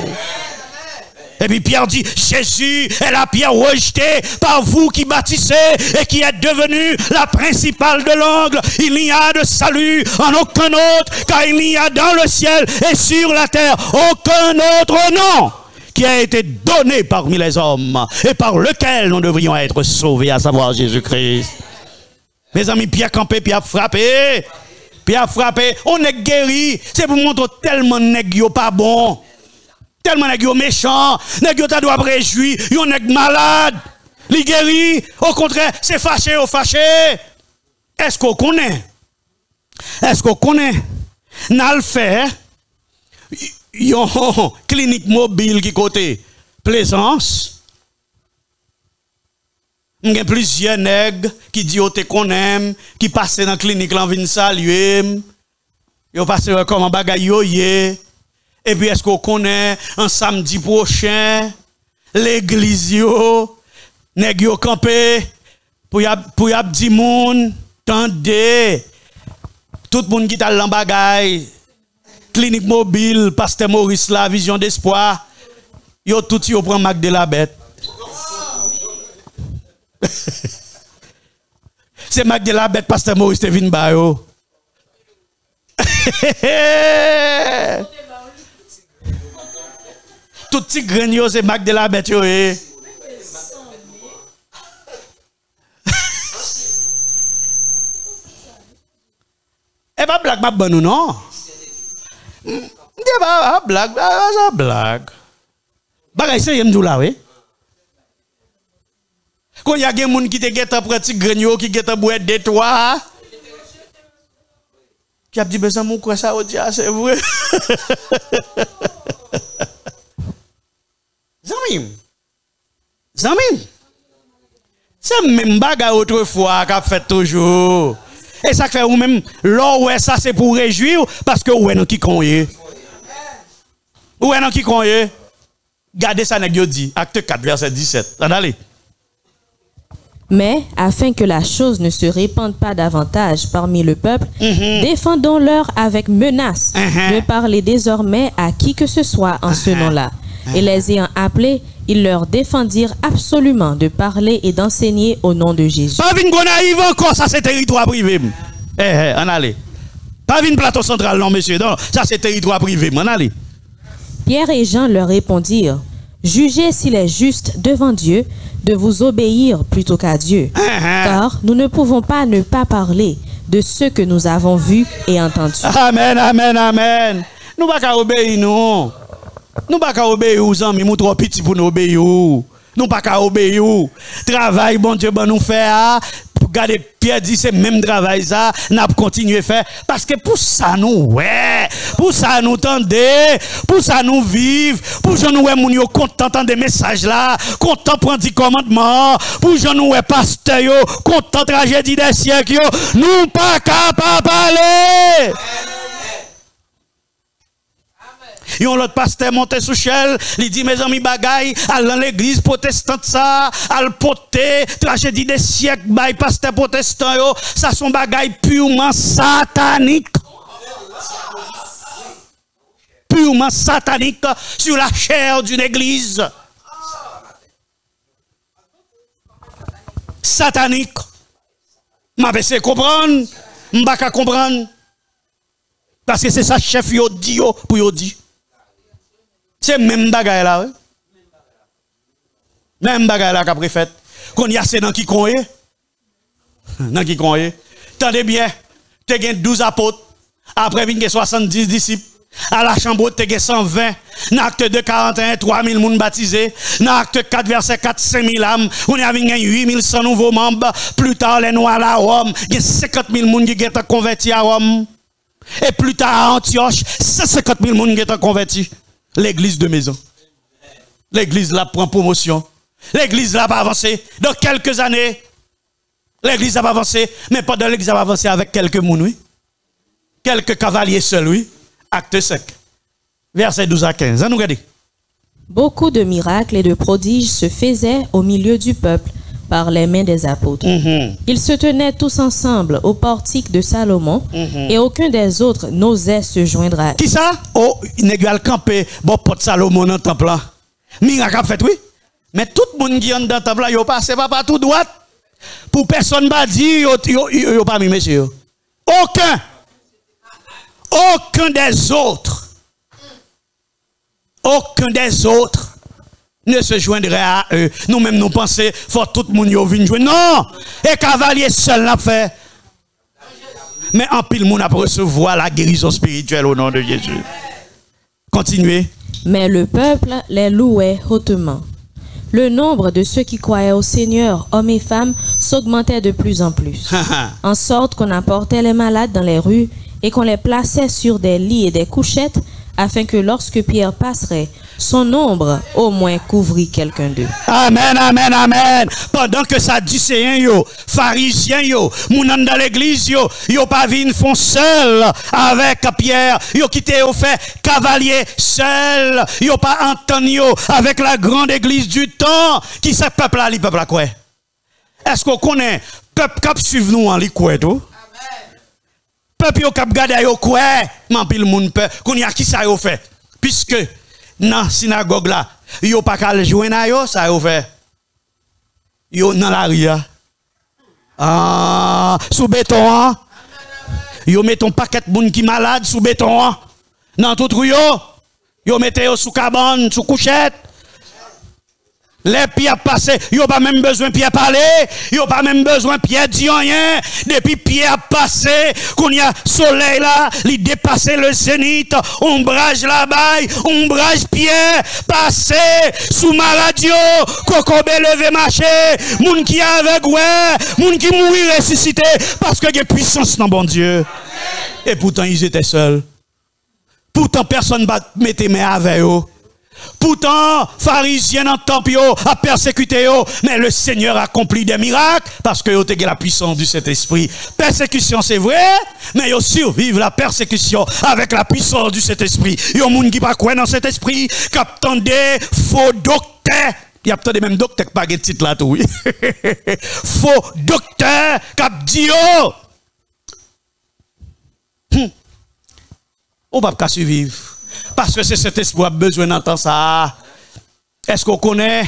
Et puis Pierre dit, Jésus est la pierre rejetée par vous qui bâtissez et qui êtes devenu la principale de l'angle. Il n'y a de salut en aucun autre, car il n'y a dans le ciel et sur la terre aucun autre nom qui a été donné parmi les hommes et par lequel nous devrions être sauvés, à savoir Jésus-Christ. Mes amis, Pierre campé, Pierre frappé, on est guéri. C'est pour montrer tellement nèg yo pas bon, tellement nèg yo méchant, nèg yo ta doit réjouir, yo nèg malade, li guéri. Au contraire, c'est fâché ou fâché. Est-ce qu'on connaît? N'a le fait? Yon clinique mobile qui côté Plaisance. Il y a plusieurs nègres qui disent te connaissent, qui passent dans la clinique là viennent saluer. Yo passent comme un bagay yo yé. Et puis est-ce qu'on connaît un samedi prochain l'église yo nèg yo campé pour y a dit moun tendez tout le monde qui t'a dans bagay. Clinique mobile, Pasteur Maurice, la vision d'espoir. Yo tout yo prend Mac de la bête. C'est Mac de la bête, Pasteur Maurice te vin ba yo. Tout petit grain yo c'est Mac de la bête yo. Eh pas blague ma bonne ou non? Pas blague, ça blague. Bagay c'est yem dou la oui. Quand y a des gens qui te guettent après petit grigno qui guettent boire de toi. Qui a dit besoin mon quoi ça odia c'est vrai. Zamim. C'est même bagay autrefois qu'a fait toujours. Et ça fait ou même là ouais ça c'est pour réjouir parce que ouais non qui connaît. Ouais non qui connaît. Gardez ça nèg yo dit acte 4 verset 17. Allez. Mais afin que la chose ne se répande pas davantage parmi le peuple, défendons-leur avec menace de parler désormais à qui que ce soit en ce nom-là. Et les ayant appelés, ils leur défendirent absolument de parler et d'enseigner au nom de Jésus. Pas vin qu'on arrive encore, ça c'est territoire privé. On allez. Pas vin plateau central, non monsieur, non, ça c'est territoire privé, on allez. Pierre et Jean leur répondirent, jugez s'il est juste devant Dieu de vous obéir plutôt qu'à Dieu. Car nous ne pouvons pas ne pas parler de ce que nous avons vu et entendu. Amen, amen, amen. Nous ne pouvons pas obéir, non. Nous ne pouvons pas obéir aux amis, nous trop petits pour nous obéir. Nous nous pas qu'à obéir. Travail, bon Dieu, bon nous faire. Pour garder Pierre dit, c'est même travail ça, n'a pas continué à faire. Parce que pour ça nous, ouais, pour ça nous tendez, pour ça nous vivre, pour ça nous, ouais, moun yo content des messages là, content prendre du commandement, pour ça nous, ouais, pasteur yo, content tragédie des siècles yo, nous pas capable parler. Yon l'autre pasteur monté sous chel, il dit mes amis bagaille, à l'église protestante ça, al poté, tragédie des siècles, bay pasteur protestant yo, ça son bagaille purement satanique. Purement satanique sur la chair d'une église. Satanique. M'a essayé comprendre, m'pa ka comprendre. Parce que c'est ça chef yo dit yo pour yo dit. C'est même bagaille là, oui. Même bagaille là qu'a préfet. Qu'on y a c'est dans qui croyait. Dans qui croyait. Tendez bien, tu as 12 apôtres, après il y a 70 disciples. À la chambre, tu as 120. Dans acte 2, 41, 3000 personnes baptisées. Dans acte 4, verset 4, 5000 âmes. On a 8100 nouveaux membres. Plus tard, les noirs à Rome. Il y a 50 000 personnes qui sont convertis à Rome. Et plus tard, à Antioche, 150 000 personnes qui sont convertis. L'église de maison. L'église là prend promotion. L'église là va avancer. Dans quelques années, l'église va avancer. Mais pendant l'église va avancer avec quelques mouns, oui. Quelques cavaliers seuls, oui. Acte 5. Verset 12 à 15. Nous regardez. Beaucoup de miracles et de prodiges se faisaient au milieu du peuple par les mains des apôtres. Ils se tenaient tous ensemble au portique de Salomon et aucun des autres n'osait se joindre à eux. Qui ça? Oh, il n'est pas campé. Bon, porte Salomon dans le temple. Miracle a fait, oui. Mais tout le monde qui est dans le temple, il passe pas partout droite. Pour personne ne va dire, il n'y a pas mis monsieur. Aucun. Aucun des autres. Aucun des autres ne se joindrait à eux. Nous-mêmes, nous pensons, faut tout le monde vienne jouer. Non! Et cavalier seul l'a fait. Mais en pile, monde a recevoir la guérison spirituelle au nom de Jésus. Continuez. Mais le peuple les louait hautement. Le nombre de ceux qui croyaient au Seigneur, hommes et femmes, s'augmentait de plus en plus. En sorte qu'on apportait les malades dans les rues et qu'on les plaçait sur des lits et des couchettes, afin que lorsque Pierre passerait, son ombre au moins couvrit quelqu'un d'eux. Amen, amen, amen. Pendant que ça Sadducéens yo, pharisiens yo, mounan dans l'église yo pas vinn font seul avec Pierre, yo quitté au fait cavalier seul, yo pas entendu yo avec la grande église du temps, qui ce peuple là, li peuple là quoi? Est-ce qu'on connaît peuple qui suivre nous en li quoi tout? Peuple yo k'ap gade yo quoi, man pile moun peur, qu'on y a qui ça yo fait? Puisque dans synagogue là, yo pas qu'à joindre à yo, ça yo fait. Yo dans la rue. Ah, sous béton hein? Yo met un paquet de moun qui malade sous béton hein? Dans tout rue yo mettez yo sous cabane, sous couchette. Les pieds passés, yo pas même besoin pied parler, yo pas même besoin pied dire rien. Depuis pied a passé, qu'on y a soleil là, il dépasse le zénith, ombrage là-bas, ombrage pied, passé sous maladio, cocobe levé marché, moun qui avec ouais, moun qui mourir ressuscité parce que y a puissance dans bon Dieu. Et pourtant ils étaient seuls. Pourtant personne ne mettre main avec eux. Pourtant, pharisiens dans le temple a persécuté, mais le Seigneur a accompli des miracles parce que vous avez la puissance du Saint-Esprit. Persécution, c'est vrai, mais vous survivez la persécution avec la puissance du Saint-Esprit. Il y a des gens qui ne croient pas dans cet esprit, qui attendent des faux docteurs. Il y a peut-être même docteurs qui n'ont pas de titre là, tout. Faux docteurs qui disent, on ne peut pas survivre. Parce que c'est cet esprit qui a besoin d'entendre ça. Est-ce qu'on connaît,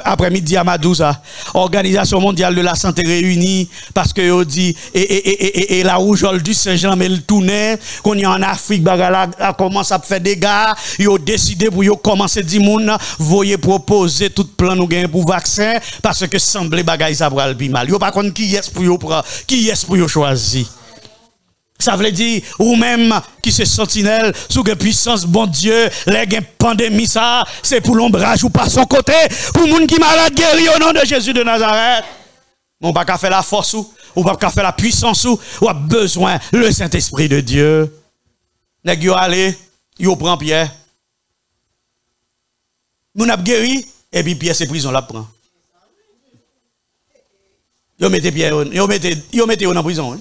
après-midi à Madouza, Organisation mondiale de la santé réunie, parce que on dit, et la rougeole du Saint-Jean, mais le tournait, qu'on y a en Afrique, bagala commence à faire des gars, ils ont décidé pour commencer à dire, voyez proposer tout plan nous gain pour vaccin, parce que semble bagay ça pour le mal. Yo pas contre qui est pour choisir. Ça veut dire, ou même qui se sentinelle sous la puissance, bon Dieu, les pandémie, ça, c'est pour l'ombrage ou pas son côté, pour les gens qui malade guéri au nom de Jésus de Nazareth. On pas qu'à faire la force ou pas qu'à faire la puissance ou a besoin le Saint-Esprit de Dieu. Nèg yo allé, yo prend Pierre. Moun a guéri et puis Pierre c'est prison la prend. Yo mettez Pierre, yo mettez en prison. Hein?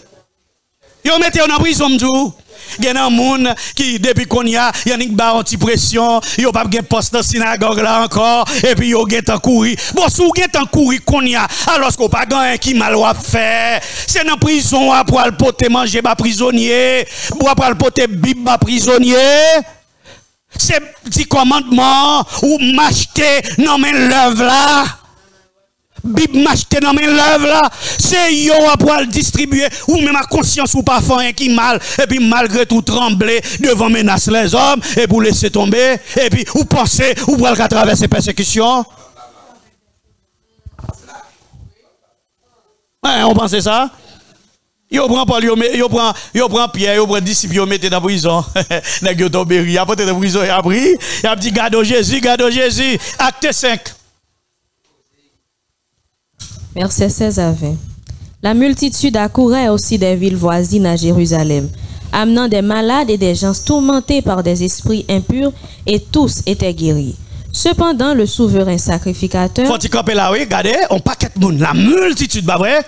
Yo mettez en prison m'dou. Gen un moun qui depuis qu'on y a yannick ba anti-pression, yo pas gen poste dans synagogue là encore et puis yo gen tan courir. Bon sou gen tan courir qu'on y a alors qu'on pas gen qui mal wa faire. C'est dans prison pour al poter manger ba prisonnier, pour al poter bib ba prisonnier. C'est petit commandement ou m'acheter non mais l'œuvre là. Bible m'acheter dans mes lèvres là, c'est yo pour le distribuer ou même à conscience ou pas faire un qui mal et puis malgré tout trembler devant menace les hommes et pour laisser tomber et puis ou penser ou pour le traverser persécution. Ouais, on pense ça. Yo prend Paul, yo prend Pierre, yo prend disciple, yo mette dans prison. Nèg yo tombé, il a porté dans prison, il a pris, il a dit garde Jésus, acte 5. Verset 16 à 20. La multitude accourait aussi des villes voisines à Jérusalem, amenant des malades et des gens tourmentés par des esprits impurs, et tous étaient guéris. Cependant, le souverain sacrificateur... Faut-il camper là, oui, regardez, on paquet de monde, la multitude, bah vrai?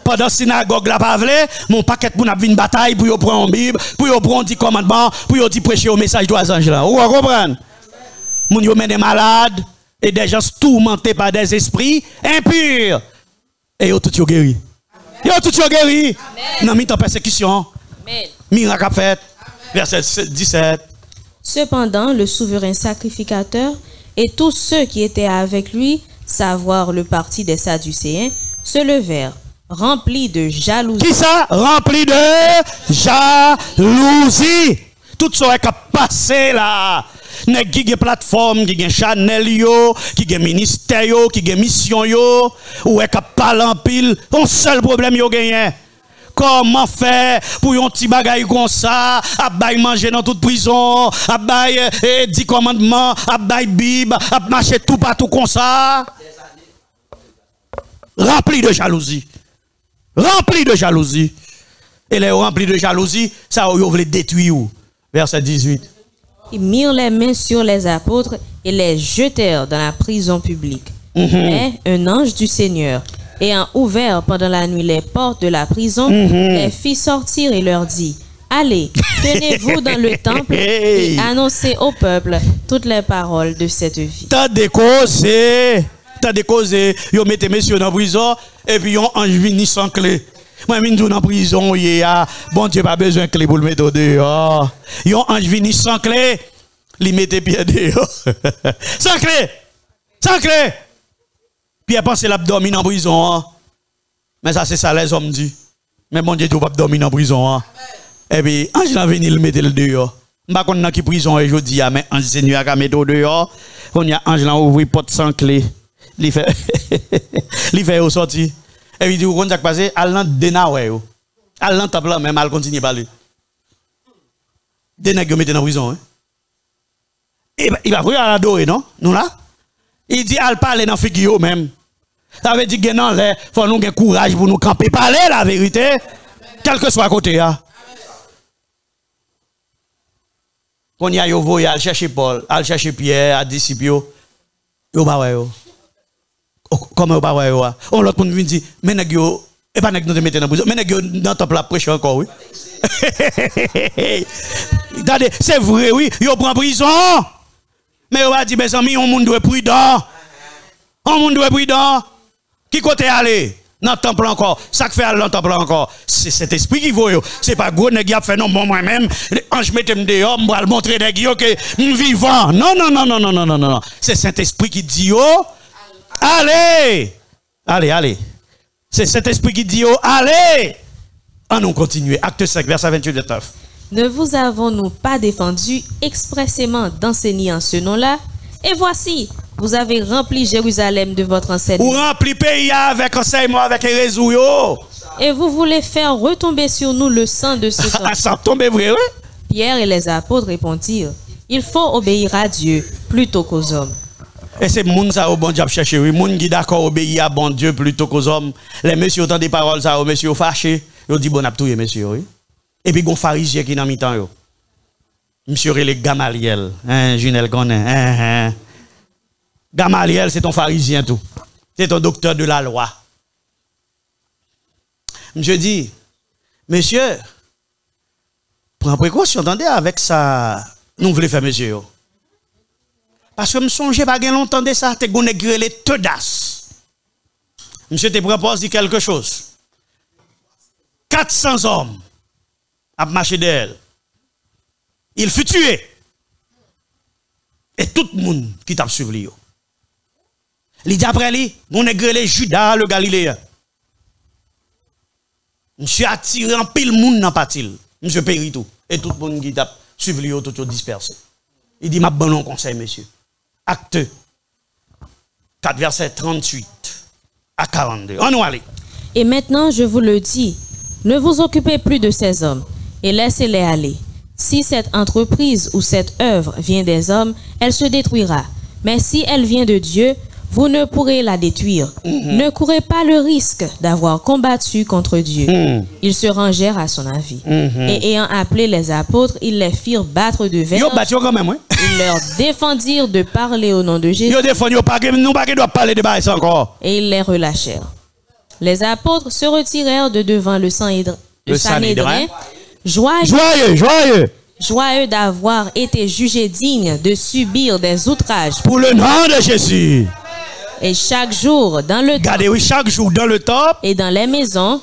Pendant la synagogue, la pavle, mon paquet de monde a vu une bataille pour y prendre une Bible, pour y prendre 10 commandements, pour y prêcher au message des anges là. Vous comprenez? Moun yo men des malades et des gens tourmentés par des esprits impurs. Et yo tout yo guéri. Yo tout yo guéri. Dans mi-temps persécution. Miracle fait. Verset 17. Cependant, le souverain sacrificateur et tous ceux qui étaient avec lui, savoir le parti des Sadducéens, se levèrent, remplis de jalousie. Qui ça? Remplis de jalousie. Tout ça qui a passé là. Nèg qui gen plateforme, qui gen Chanel yo, qui gen ministère yo, qui gen mission yo, ou est cap parler en pile, un seul problème yo gagné. Comment faire pour un petit bagay comme ça, à bail manger dans toute prison, à bail 10 commandements, à bail Bible, à marcher tout partout comme ça. Rempli de jalousie. Rempli de jalousie. Et les remplis de jalousie, ça vous voulez détruire. Verset 18. Ils mirent les mains sur les apôtres et les jetèrent dans la prison publique. Mais un ange du Seigneur, ayant ouvert pendant la nuit les portes de la prison, les fit sortir et leur dit: allez, tenez-vous dans le temple et annoncez au peuple toutes les paroles de cette vie. T'as des causes, yo mettez messieurs dans la prison et puis yon ange vini sans clé. Moi, je suis en prison, bon Dieu, pas besoin de clé pour le mettre dehors. Yon ange vini sans clé, li mette pied dehors. Sans clé! Sans clé! Puis pense qu'il a dormi en prison. Mais ça, c'est ça, les hommes disent. Mais bon Dieu, tu vas pas dormir en prison. Et puis, ange là vini le mettre dehors. Je ne sais pas dans qui prison aujourd'hui, mais ange Seigneur a mis dehors. On y a ange là ouvri porte sans clé. Il fait au sorti. Et puis, du coup, on a passé, al nan denawe yo. Al nan table même, al continue parler. Denag yo mette dans prison. Il va voir à adorer, non? Nous là? Il dit, al parler dans figure même. Ça veut dire que non, il faut nous avoir courage pour nous camper, parler la vérité, quel que soit à côté. Quand il y a yo voyé, al chercher Paul, al chercher Pierre, al disciple yo ba ouais yo. Comment on va voir? On l'autre monde vient dire, mais nèg yo, et pas nèg nous te mettre dans prison, mais nèg yo dans temple la prêche encore, oui. C'est vrai, oui, yo prend prison. Mais on va dire, mes amis, on monde doit prudent. On monde doit prudent. Qui côté aller? Dans le temple encore. Ça fait aller dans le temple encore. C'est cet esprit qui vaut. C'est pas gros nèg a fait non moi-même. Ange mette me dehors, me va montrer nèg yo que vivant. Non. C'est Saint-Esprit qui dit yo. Allez. C'est cet esprit qui dit, oh, allez. On continue. Acte 5, verset 28-29. Ne vous avons-nous pas défendu expressément d'enseigner en ce nom-là? Et voici, vous avez rempli Jérusalem de votre enseignement. Vous rempli pays avec enseignement, avec les réseaux. Et vous voulez faire retomber sur nous le sang de cet homme. Ça tombe vrai, oui. Pierre et les apôtres répondirent, il faut obéir à Dieu plutôt qu'aux hommes. Et c'est moun ça au bon Dieu chercher, oui. Moun qui d'accord obéir à bon Dieu plutôt qu'aux hommes. Les messieurs entendent des paroles ça, aux messieurs fâchés. Ils disent bon aptouye, messieurs, oui. Et puis, gon pharisien qui dans mi-temps, yo. Monsieur Relé Gamaliel, Junel connaît, Gamaliel, c'est ton pharisien tout. C'est ton docteur de la loi. Monsieur dit, monsieur, prends précaution, attendez, avec ça, nous voulons faire monsieur, yo. Parce que je me songe pas longtemps de ça, te gonne grelé Teudas. Monsieur te propose dit quelque chose. 400 hommes à marcher d'elle. Il fut tué. Et tout le monde qui t'a suivi. Il dit après lui, on est grelé Judas le Galiléen. Monsieur a tiré en pile monde dans patil. Monsieur périt tout. Et tout le monde qui t'a suivi tout dispersé. Il dit, ma bon conseil, monsieur. Acte 4, verset 38 à 42. On va aller. Et maintenant, je vous le dis, ne vous occupez plus de ces hommes et laissez-les aller. Si cette entreprise ou cette œuvre vient des hommes, elle se détruira. Mais si elle vient de Dieu, vous ne pourrez la détruire. Ne courez pas le risque d'avoir combattu contre Dieu. Ils se rangèrent à son avis. Et ayant appelé les apôtres, ils les firent battre de verge. Ils leur défendirent de parler au nom de Jésus. Et ils les relâchèrent. Les apôtres se retirèrent de devant le Sanhédrin, joyeux d'avoir été jugés dignes de subir des outrages pour le nom de Jésus. Et chaque jour dans le temple et dans les maisons,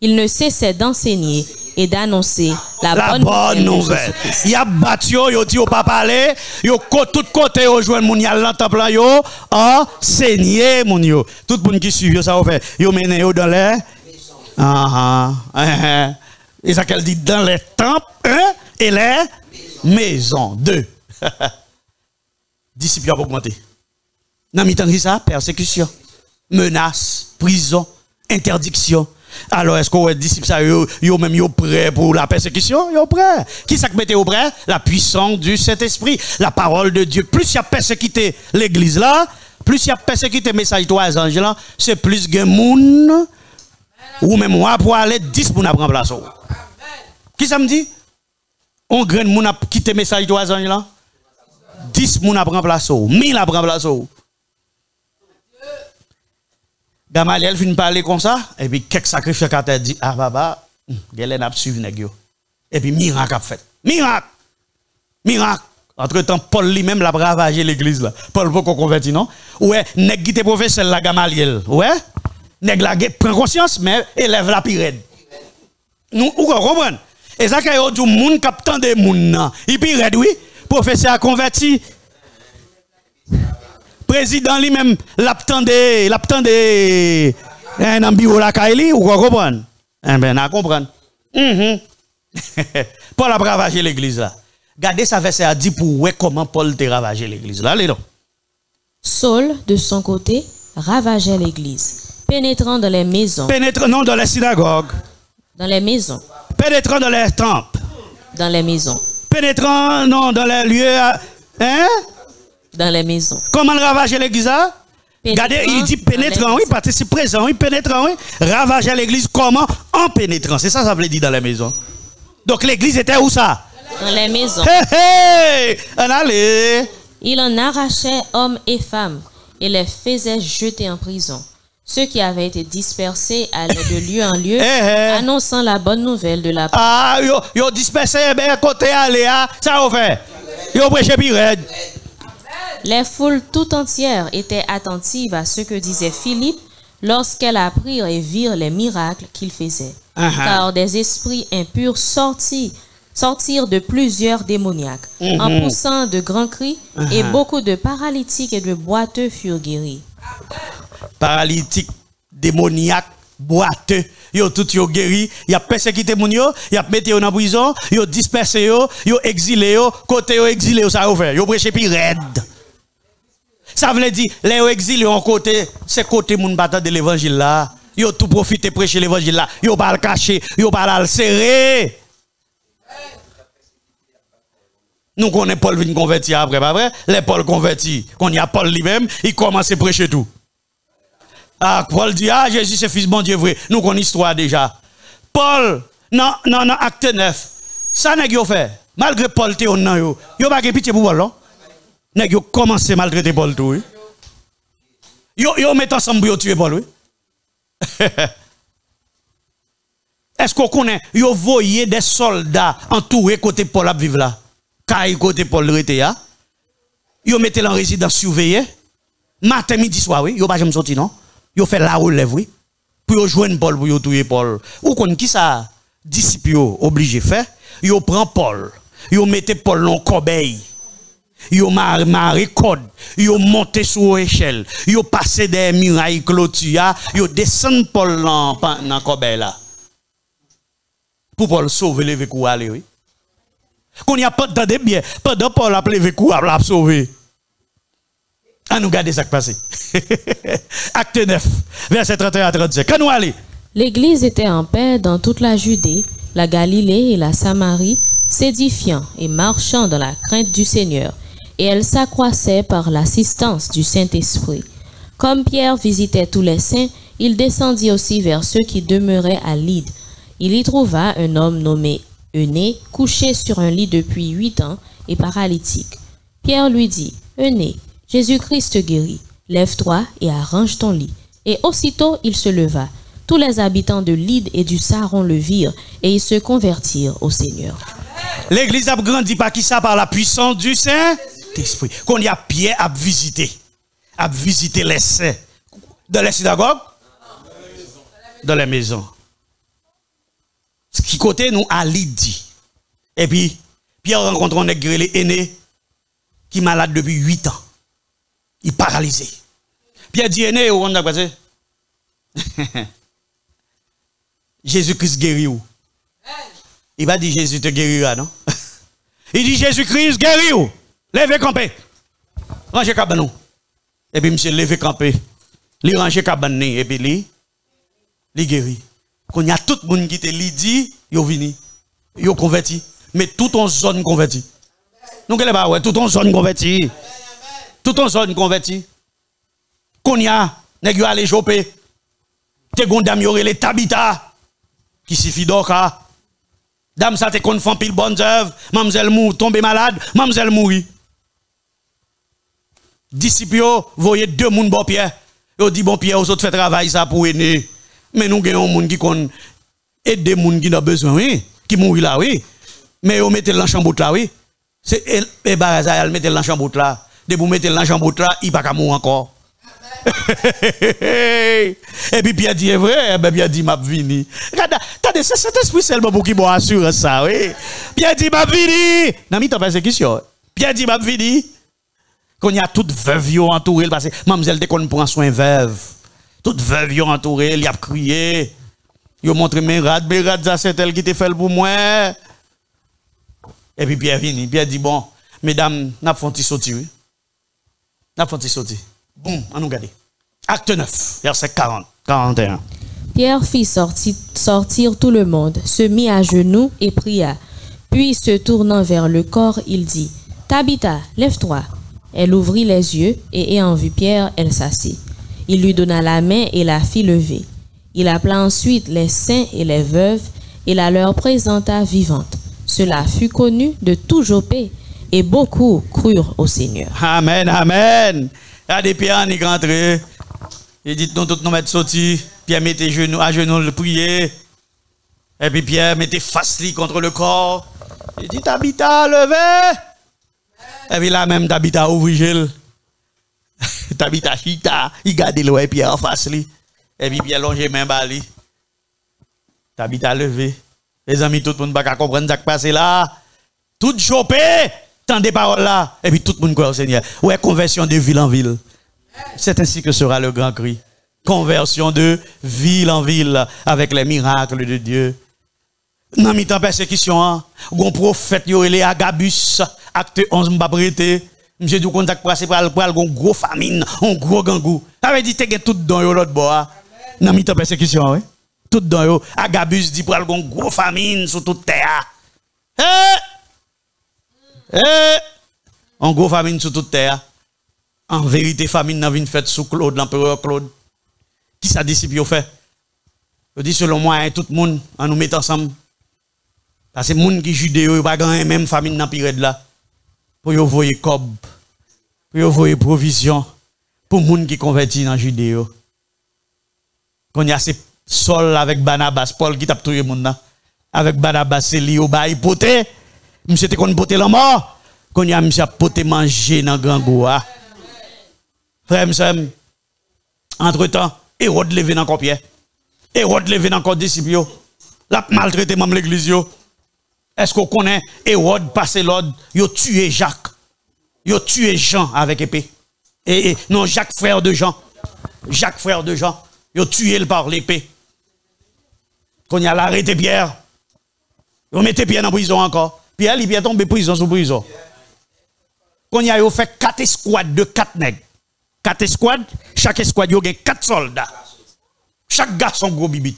ils ne cessaient d'enseigner et d'annoncer la bonne nouvelle. Il y a battu, il dit au pas parler, il tout côté au joindre moun yal dans temple yo, enseigner moun yo. Tout moun qui suit ça fait, yo mené yo dans les et ça qu'elle dit dans les temples et les maisons. 2. Disciples ont augmenté. Dans mi-temps qui ça, persécution, menace, prison, interdiction. Alors est-ce que les disciples ça yo même yo prêt pour la persécution? Yo prêt. Qui ça que mettez au prêt? La puissance du Saint-Esprit, la parole de Dieu. Plus il y a persécuté l'église là, plus il y a persécuté message trois anges là, c'est plus de moun ou même moi pour aller 10 moun à prendre place. Qui ça me dit? On grain moun a quitté message trois anges là? 10 moun à prendre place. 1000 à prendre place. Gamaliel fin parler comme ça, et puis quelques sacrifices qu'a dit, ah baba, gelen a suivi nèg yo. Et puis miracle a fait. Miracle. Miracle. Entre-temps, Paul lui-même l'a ravagé l'église là. Paul pas converti non? Ouais, nèg qui te professeur la Gamaliel. Ouais? Nèg la prend conscience mais élève la pirède. Nous ou comprendre? Et ça que yo dit moun k'ap tande moun nan. Il pirède oui, professeur a converti. Président lui-même l'attendent un bureau la Kaili ou quoi comprendre? Eh ben na comprendre. Paul a ravagé l'église là. Gardez ça verset a dit pour voir comment Paul te ravagé l'église là. Allez donc. Saul de son côté ravageait l'église, pénétrant dans les maisons. Pénétrant non dans les synagogues. Dans les maisons. Pénétrant dans les temples. Dans les maisons. Pénétrant non dans les lieux dans les maisons. Comment ravager l'église? Regardez, il dit pénétrant, oui, participe présent, oui, pénétrant, oui. Ravager l'église, comment? En pénétrant. C'est ça, ça veut dire dans les maisons. Donc l'église était où ça? Dans les maisons. Hey, on allait. Il en arrachait hommes et femmes et les faisait jeter en prison. Ceux qui avaient été dispersés allaient de lieu en lieu, annonçant la bonne nouvelle de la paix. Ah, yo dispersé, ben, côté aller, ça on fait. Yo prêché pirate. Les foules tout entières étaient attentives à ce que disait Philippe lorsqu'elles apprirent et virent les miracles qu'il faisait. Car des esprits impurs sortirent de plusieurs démoniaques, en poussant de grands cris, et beaucoup de paralytiques et de boiteux furent guéris. Paralytiques, démoniaques, boiteux, yo tout yo guéri, y a persécuté moun yo, y a metté yo dans prison, yo dispersé yo exilé yo, côté yo exilé yo ça yo fait, yo prêché pi raide. Ça veut dire les exilés en côté, c'est côté moun battant de l'évangile là, Yo tout profiter prêcher l'évangile là. Yo pas le cacher, yo pas le serrer. Nous connaissons Paul vient converti après, pas vrai? Les Paul converti, qu'on y a Paul lui-même, il commence à prêcher tout. Ah, Paul dit, ah, Jésus c'est fils bon Dieu vrai. Nous connaissons l'histoire déjà. Paul, non, acte 9. Ça n'est pas fait. Malgré Paul, te on nan yo. Yo pas pitié pour Paul, non? Nèg yo commencé à maltraiter Paul tout, oui. Yo met ensemble pour tuer Paul, oui. Est-ce qu'on connaît, yo voyez des soldats entourés côté Paul à vivre là? Kay côté Paul rete ya. Yo mettez en résidence surveillée. Matin, midi, soir, oui. Yo pas jamais sorti, non? Yo fait la relève, oui. Pour yo joindre Paul, pour yo tuer Paul. Ou kon qui ça? Disciple yo obligé faire. Yo prend Paul. Yo mettez Paul dans corbeille. Yo maré code. Yo monté sur échelle. Yo passé des murailles clôture. Yo descend Paul dans corbeille là. Pour Paul sauver les vécou aller, oui. Qu'on y a pas de bien, pendant Paul a levé coup à la sauver. À nous garder ça qui passe. Acte 9, verset 31 à 35. Quand nous allons. L'église était en paix dans toute la Judée, la Galilée et la Samarie, s'édifiant et marchant dans la crainte du Seigneur. Et elle s'accroissait par l'assistance du Saint-Esprit. Comme Pierre visitait tous les saints, il descendit aussi vers ceux qui demeuraient à Lyde. Il y trouva un homme nommé Eunée, couché sur un lit depuis 8 ans et paralytique. Pierre lui dit, Eunée, Jésus-Christ te guérit, lève-toi et arrange ton lit. Et aussitôt il se leva. Tous les habitants de Lyde et du Saron le virent et ils se convertirent au Seigneur. L'église a grandi par qui ça? Par la puissance du Saint-Esprit. Qu'on y a Pierre à visiter les saints. Dans les synagogues? Dans les maisons. Ce qui côté nous à Lydie. Et puis, Pierre rencontre un nègre aîné qui est malade depuis 8 ans. Il est paralysé. Pierre dit aîné, on a passé. Jésus-Christ guérit où? Il va dire Jésus te guérira, non? Il dit Jésus-Christ guérit où? Levez campé. Rangez cabanon. Et puis monsieur levez campé. Li ranger cabane et puis li guérit. Quand il y a tout le monde qui te dit, yo vini, yo converti, mais tout en zone converti. Nous qu'elle pas ouais, tout en zone converti. Tout en zone converti. Quand il y a nèg yo aller choper. Te gondam yo les Tabita qui suffit d'oka. Dame ça te kon font pile bonnes œuvres, mademoiselle mou tombe malade, mademoiselle mouri. Disciple yo voyez 2 moun bon Pierre. Yo dit bon Pierre, vous autres fait travail ça pour aider. Mais nous avons des gens qui ont aidé des gens qui ont besoin, oui, qui mourent là, oui. Mais vous mettez dans chambre là, oui. C'est et baraza, elle mettez dans chambre là. De vous mettez dans chambre là, il va pas mourir encore. Et puis Pierre dit vrai, ben Pierre dit m'a vini. Regardez, c'est cet esprit seulement pour qui bon assure ça, oui. Pierre dit m'a vini. N'a mis ta persécution. Pierre dit m'a vini. Quand il y a toute veuve entourée parce que mademoiselle te qu'on prend soin veuve. Toute veuve yo entouré, il a crié. Yo montre mes rad ça c'est elle qui te fait pour moi. Et puis Pierre vini, Pierre dit bon, mesdames, n'a font sortir. N'a font sortir. Bon, on nous regarde. Acte 9, verset 40, 41. Pierre fit sortir tout le monde, se mit à genoux et pria. Puis se tournant vers le corps, il dit, Tabitha, lève-toi. Elle ouvrit les yeux et ayant vu Pierre, elle s'assit. Il lui donna la main et la fit lever. Il appela ensuite les saints et les veuves et la leur présenta vivante. Cela fut connu de tout Jopé et beaucoup crurent au Seigneur. Amen, amen. Regardez Pierre, il est rentré. Il dit, nous tous nous mettons sortis. Pierre mettait à genoux le prier. Et puis Pierre mettait face contre le corps. Il dit, Tabitha, levez. Et puis là même, Tabitha ouvre. Tabitha chita, il garde le Pierre en face. Et puis Pierre longe main bali. Tabitha levé. Les amis, tout le monde va comprendre ce qui passe là. Tout chopé, tant des paroles là. Et puis tout le monde croit au Seigneur. Ouais, conversion de ville en ville. C'est ainsi que sera le grand cri. Conversion de ville en ville avec les miracles de Dieu. Dans mi temps persécution, un prophète il est Agabus, acte 11 m'a prêté. Monsieur du contact passé par le gros famine, un gros gangou. Ça veut dire que tout dans l'autre bois. Dans mi-temps persécution, oui. Tout dans yo. Agabus dit pour une gros famine sur toute terre. En gros famine sur toute terre. En vérité, famine n'a vient faite sous Claude, l'empereur Claude. Qui ça disciple fait? Je dis selon moi, tout le monde, en nous mettant ensemble. Parce que les gens qui judéo, ils pas gagner même famine dans la période là. Pour y envoyer cob, pour y envoyer provision, pour les gens qui convertis dans judéo. Quand il y a ces sols avec Barnabas, Paul qui tape tout le monde, avec Barnabas, c'est lui au bas, il pote. Monsieur te kon pote la mort. Quand il y a monsieur pote manger dans grand goa. Frère, monsieur, entre-temps, Hérode levé dans Pierre. Hérode levé dans corps disciple. La maltraité même l'église. Est-ce qu'on connaît Hérode passé l'ordre, il a tué Jacques. Il a tué Jean avec épée. Et non, Jacques frère de Jean. Jacques frère de Jean. Il a tué le par l'épée. Quand il a arrêté Pierre, il a mis Pierre dans la prison encore. Pierre, il est tombé prison sous prison. Quand il a fait 4 escouades de 4 nègres. 4 escouades, chaque escouade, il y a 4 soldats. Chaque garçon gros bibit.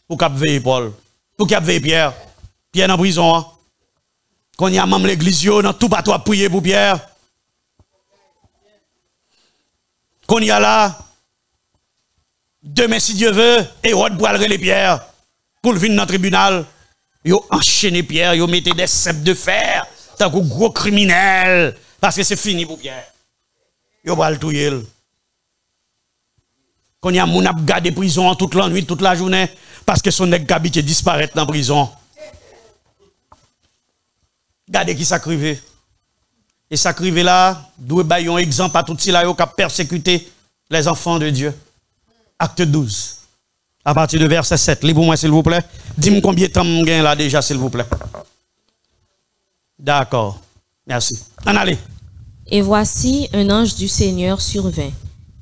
Pour qu'il veille Paul. Pour qu'il veille Pierre. Pierre dans la prison. Quand il y a même l'église, dans tout bateau à prier pour Pierre. Quand il y a là, demain, si Dieu veut, Hérode pour aller les Pierre. Pour le venir dans le tribunal. Ils ont enchaîné Pierre, ils ont mis des ceps de fer. Tant que gros criminel. Parce que c'est fini pour Pierre. Ils ont pas le touyer. Quand il y a moun ap gade prison toute la nuit, toute la journée, parce que son nèg habité disparaît dans la prison. Gardez qui s'acrive. Et s'acrive là, doit bailler un exemple à tout ceux qui ont persécuté les enfants de Dieu. Acte 12. À partir de verset 7. Lisez pour moi, s'il vous plaît. Dis-moi combien de temps je gagne là déjà, s'il vous plaît. D'accord. Merci. En allez. Et voici un ange du Seigneur survint,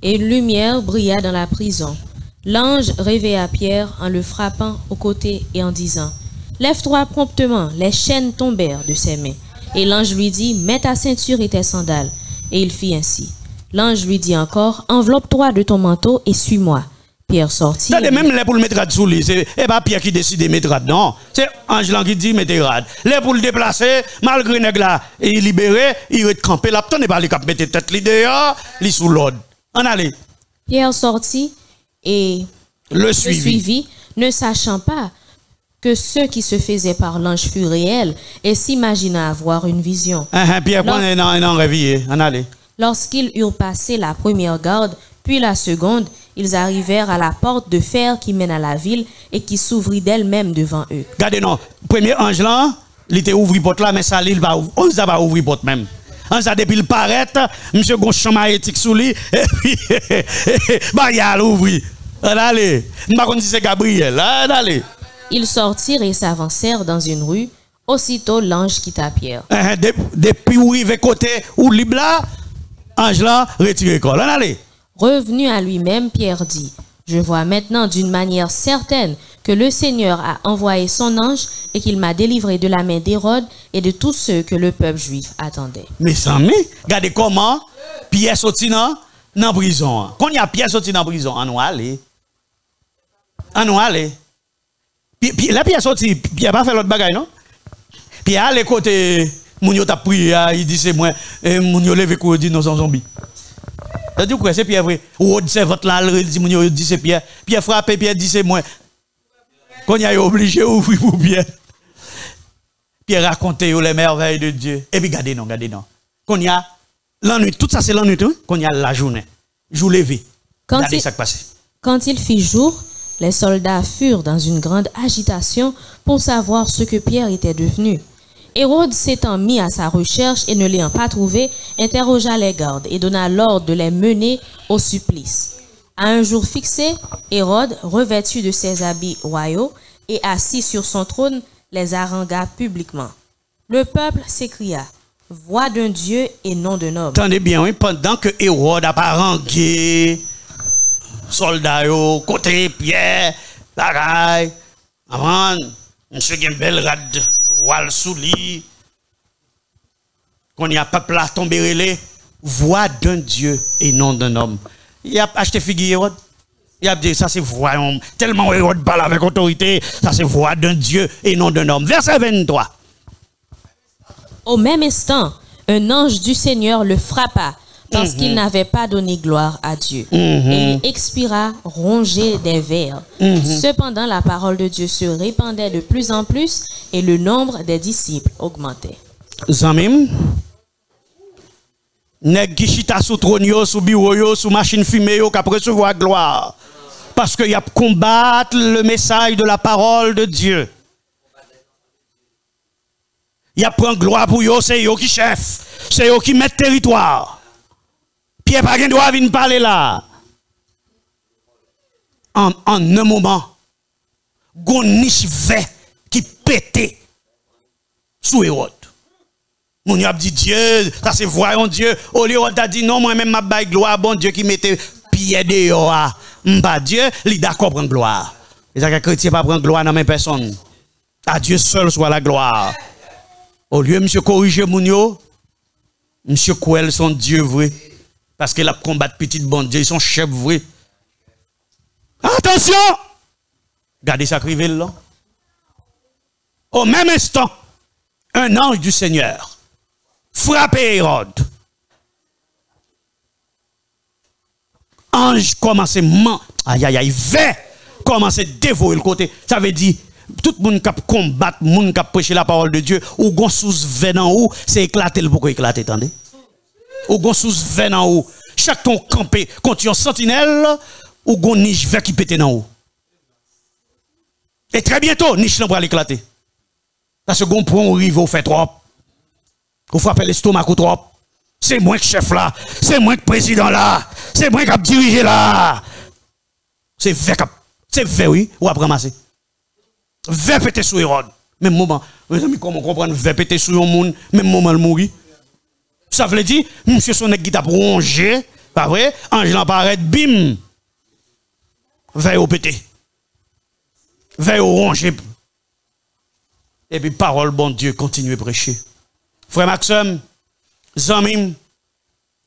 et une lumière brilla dans la prison. L'ange réveilla Pierre en le frappant au côté et en disant, « Lève-toi promptement. » Les chaînes tombèrent de ses mains. Et l'ange lui dit, « Mets ta ceinture et tes sandales. » Et il fit ainsi. L'ange lui dit encore, « Enveloppe-toi de ton manteau et suis-moi. » Pierre sortit. C'est même les pour le mettre sous lui. C'est pas Pierre qui décide de mettre non. C'est Ange qui dit mettez rad. Les pour le déplacer, malgré nèg là, et libéré, il est campé là. T'en est pas les cap mettre tête li dehors, li sous l'ordre. En allez. Pierre sortit et le suivit, ne sachant pas que ce qui se faisait par l'ange fut réel et s'imagina avoir une vision. Pierre prend un réveillé. En allez. Lorsqu'ils eurent passé la première garde, puis la seconde, ils arrivèrent à la porte de fer qui mène à la ville et qui s'ouvrit d'elle-même devant eux. Regardez, non. Premier ange là, il était ouvert porte là, mais ça, il va ouvrir porte même. On a depuis le paraît, monsieur gon champ éthique sous lui, et puis, bah, il a ouvert. Allez. Je ne sais pas si c'est Gabriel. Allez. Ils sortirent et s'avancèrent dans une rue. Aussitôt, l'ange quitta Pierre. Depuis où il va côté, où libre là, ange là, retire l'école. Allez. Revenu à lui-même, Pierre dit, « Je vois maintenant d'une manière certaine que le Seigneur a envoyé son ange et qu'il m'a délivré de la main d'Hérode et de tous ceux que le peuple juif attendait. » Mais ça, regardez comment Pierre sorti dans la prison. Quand il y a Pierre sorti dans la prison, on va aller. On va aller. La Pierre sorti, Pierre n'a pas fait l'autre bagaille, non? Pierre à l'écoute, Mounio t'a prié, il dit c'est moi, Mounio levé quoi, dit non, sans zombie. C'est-à-dire quoi, c'est Pierre vrai. Ou c'est votre là, il dit Mounio, dit c'est Pierre. Pierre frappe, Pierre dit c'est moi. Quand il a obligé d'ouvrir pour Pierre. Pierre raconte les merveilles de Dieu. Et puis regardez non. Quand il y a la nuit, tout ça c'est la nuit, quand il y a la journée. Jour levé. Regardez ça qui passe. Quand il fit jour, les soldats furent dans une grande agitation pour savoir ce que Pierre était devenu. Hérode s'étant mis à sa recherche et ne l'ayant pas trouvé, interrogea les gardes et donna l'ordre de les mener au supplice. À un jour fixé, Hérode, revêtu de ses habits royaux et assis sur son trône, les harangua publiquement. Le peuple s'écria, « Voix d'un Dieu et non d'un homme. » Attendez bien, oui, pendant que Hérode a harangué, soldats, côté Pierre, bagaille, avant, monsieur Gembel rad, wal souli, qu'on y a peuple là tombé relais, voix d'un Dieu et non d'un homme. Il a acheté figuier Hérode. Il a dit, ça c'est voyons, tellement Hérode parle avec autorité, ça c'est voix d'un Dieu et non d'un homme. Verset 23. Au même instant, un ange du Seigneur le frappa parce qu'il n'avait pas donné gloire à Dieu. Et il expira rongé des vers. Cependant, la parole de Dieu se répandait de plus en plus et le nombre des disciples augmentait. Zamim, nèg qui chita sous trône yo, sous bureau yo, sous machine fumée yo, qui recevoir gloire. Parce qu'il y a combattre le message de la parole de Dieu. Il y a prendre gloire pour eux, c'est eux qui chef, c'est eux qui mettent territoire. Pierre pas droit venir parler là. En un moment, gon niche vert qui pétait sous Hérode. Mon y a dit Dieu, ça c'est voyons Dieu. Au lieu de dit non, moi-même ma baille gloire, bon Dieu qui mettait pied dehors. M'pas Dieu, il d'accord prendre gloire. Les chrétiens pas prendre gloire dans même personne. À Dieu seul soit la gloire. Au lieu monsieur corriger moun yo, monsieur Kouel son Dieu vrai parce qu'il a combattu petit bon Dieu, son chef vrai. Attention! Gardez ça crivé là. Au même instant, un ange du Seigneur frappait Hérode. Ange commençait commençait à dévorer le côté. Ça veut dire tout le monde qui combat, le monde qui prêcher la parole de Dieu, ou gon sous venant ou c'est éclater pour éclater, attendez. Ou gon sous venant ou chaque ton campé contre un sentinelle ou gon niche vert qui pète dans haut. Et très bientôt niche là va éclater. Parce que gon point arrive au fait trop. Ou frapper l'estomac ou trop. C'est moi que chef là, c'est moi que président là, c'est moi qui dirige là. C'est vert oui, ou après ramasser. Vert pété sur Hérode. Même moment, mes amis, comment comprendre vert pété sur un monde, même moment le mourir. Ça veut dire, monsieur son qui t'a rongé, pas vrai? Ange l'apparaît, bim. Vert au pété. Vert au rongé. Et puis parole bon Dieu continue à prêcher. Frère Maxime, Zamim,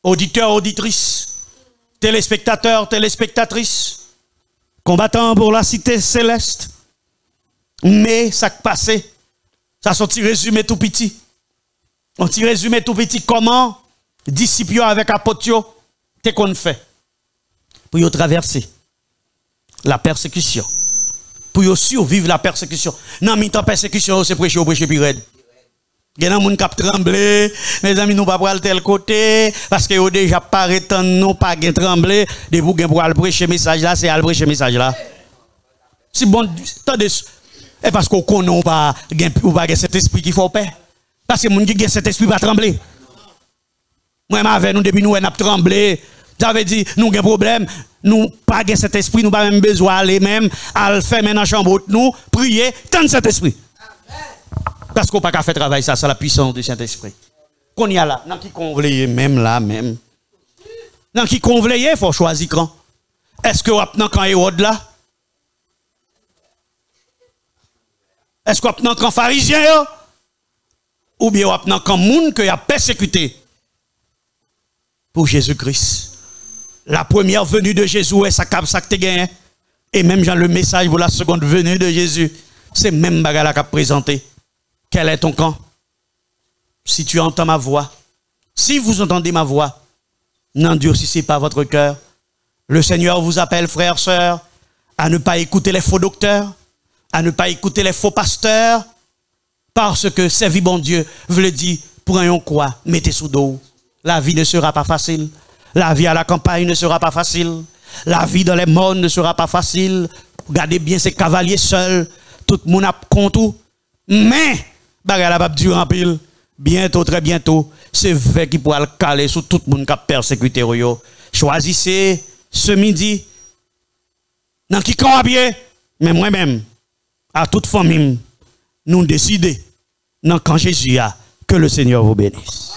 auditeurs, auditrices, téléspectateurs, téléspectatrices, combattants pour la cité céleste. Mais ça qui passé, ça sorti résumé tout petit. On t'y résumé tout petit comment disciples avec apôtres t'es qu'on fait pour y traverser la persécution, pour y survivre la persécution. Non, mais persécution c'est prêcher puis raide. Il y a des gens qui ont tremblé, mes amis, nous pas pour tel côté, parce que déjà paraît nous pas tremblé, de vous pour aller prêcher message là, c'est aller prêcher message là. Si bon, attendez, et parce qu'on connaît pas cet esprit qui faut paix. Parce que les gens qui ont cet esprit pas trembler. Moi, avec nous, depuis nous, on a tremblé. Ça veut dire, nous avons un problème, nous pas cet esprit, nous pas même besoin d'aller même, à le faire maintenant dans la chambre, nous, prier, tendre cet esprit. Parce qu'on n'a pas fait travail, ça, c'est la puissance du Saint-Esprit. Qu'on y a là, dans qui convleille, même là, même. Dans qui convleille, il faut choisir quand. Est-ce que vous avez quand Hérode là? Est-ce que vous avez quand pharisien? Ou bien vous avez quand moun que a persécuté pour Jésus-Christ? La première venue de Jésus est ça que tu gagné. Et même dans le message pour la seconde venue de Jésus, c'est même bagarre qu'a présenté. Quel est ton camp? Si tu entends ma voix, si vous entendez ma voix, n'endurcissez pas votre cœur. Le Seigneur vous appelle, frères, sœurs, à ne pas écouter les faux docteurs, à ne pas écouter les faux pasteurs, parce que servir bon Dieu veut dire, prenons quoi, mettez sous dos. La vie ne sera pas facile. La vie à la campagne ne sera pas facile. La vie dans les mondes ne sera pas facile. Regardez bien ces cavaliers seuls. Tout le monde a compte. Mais, bagarre la dure en pile. Bientôt, très bientôt, c'est vrai qui pourra le caler sur tout le monde qui a persécuté. Choisissez ce midi. Dans qui camp à pied, mais moi-même, à toute famille, nous décidons, dans quand Jésus a, que le Seigneur vous bénisse.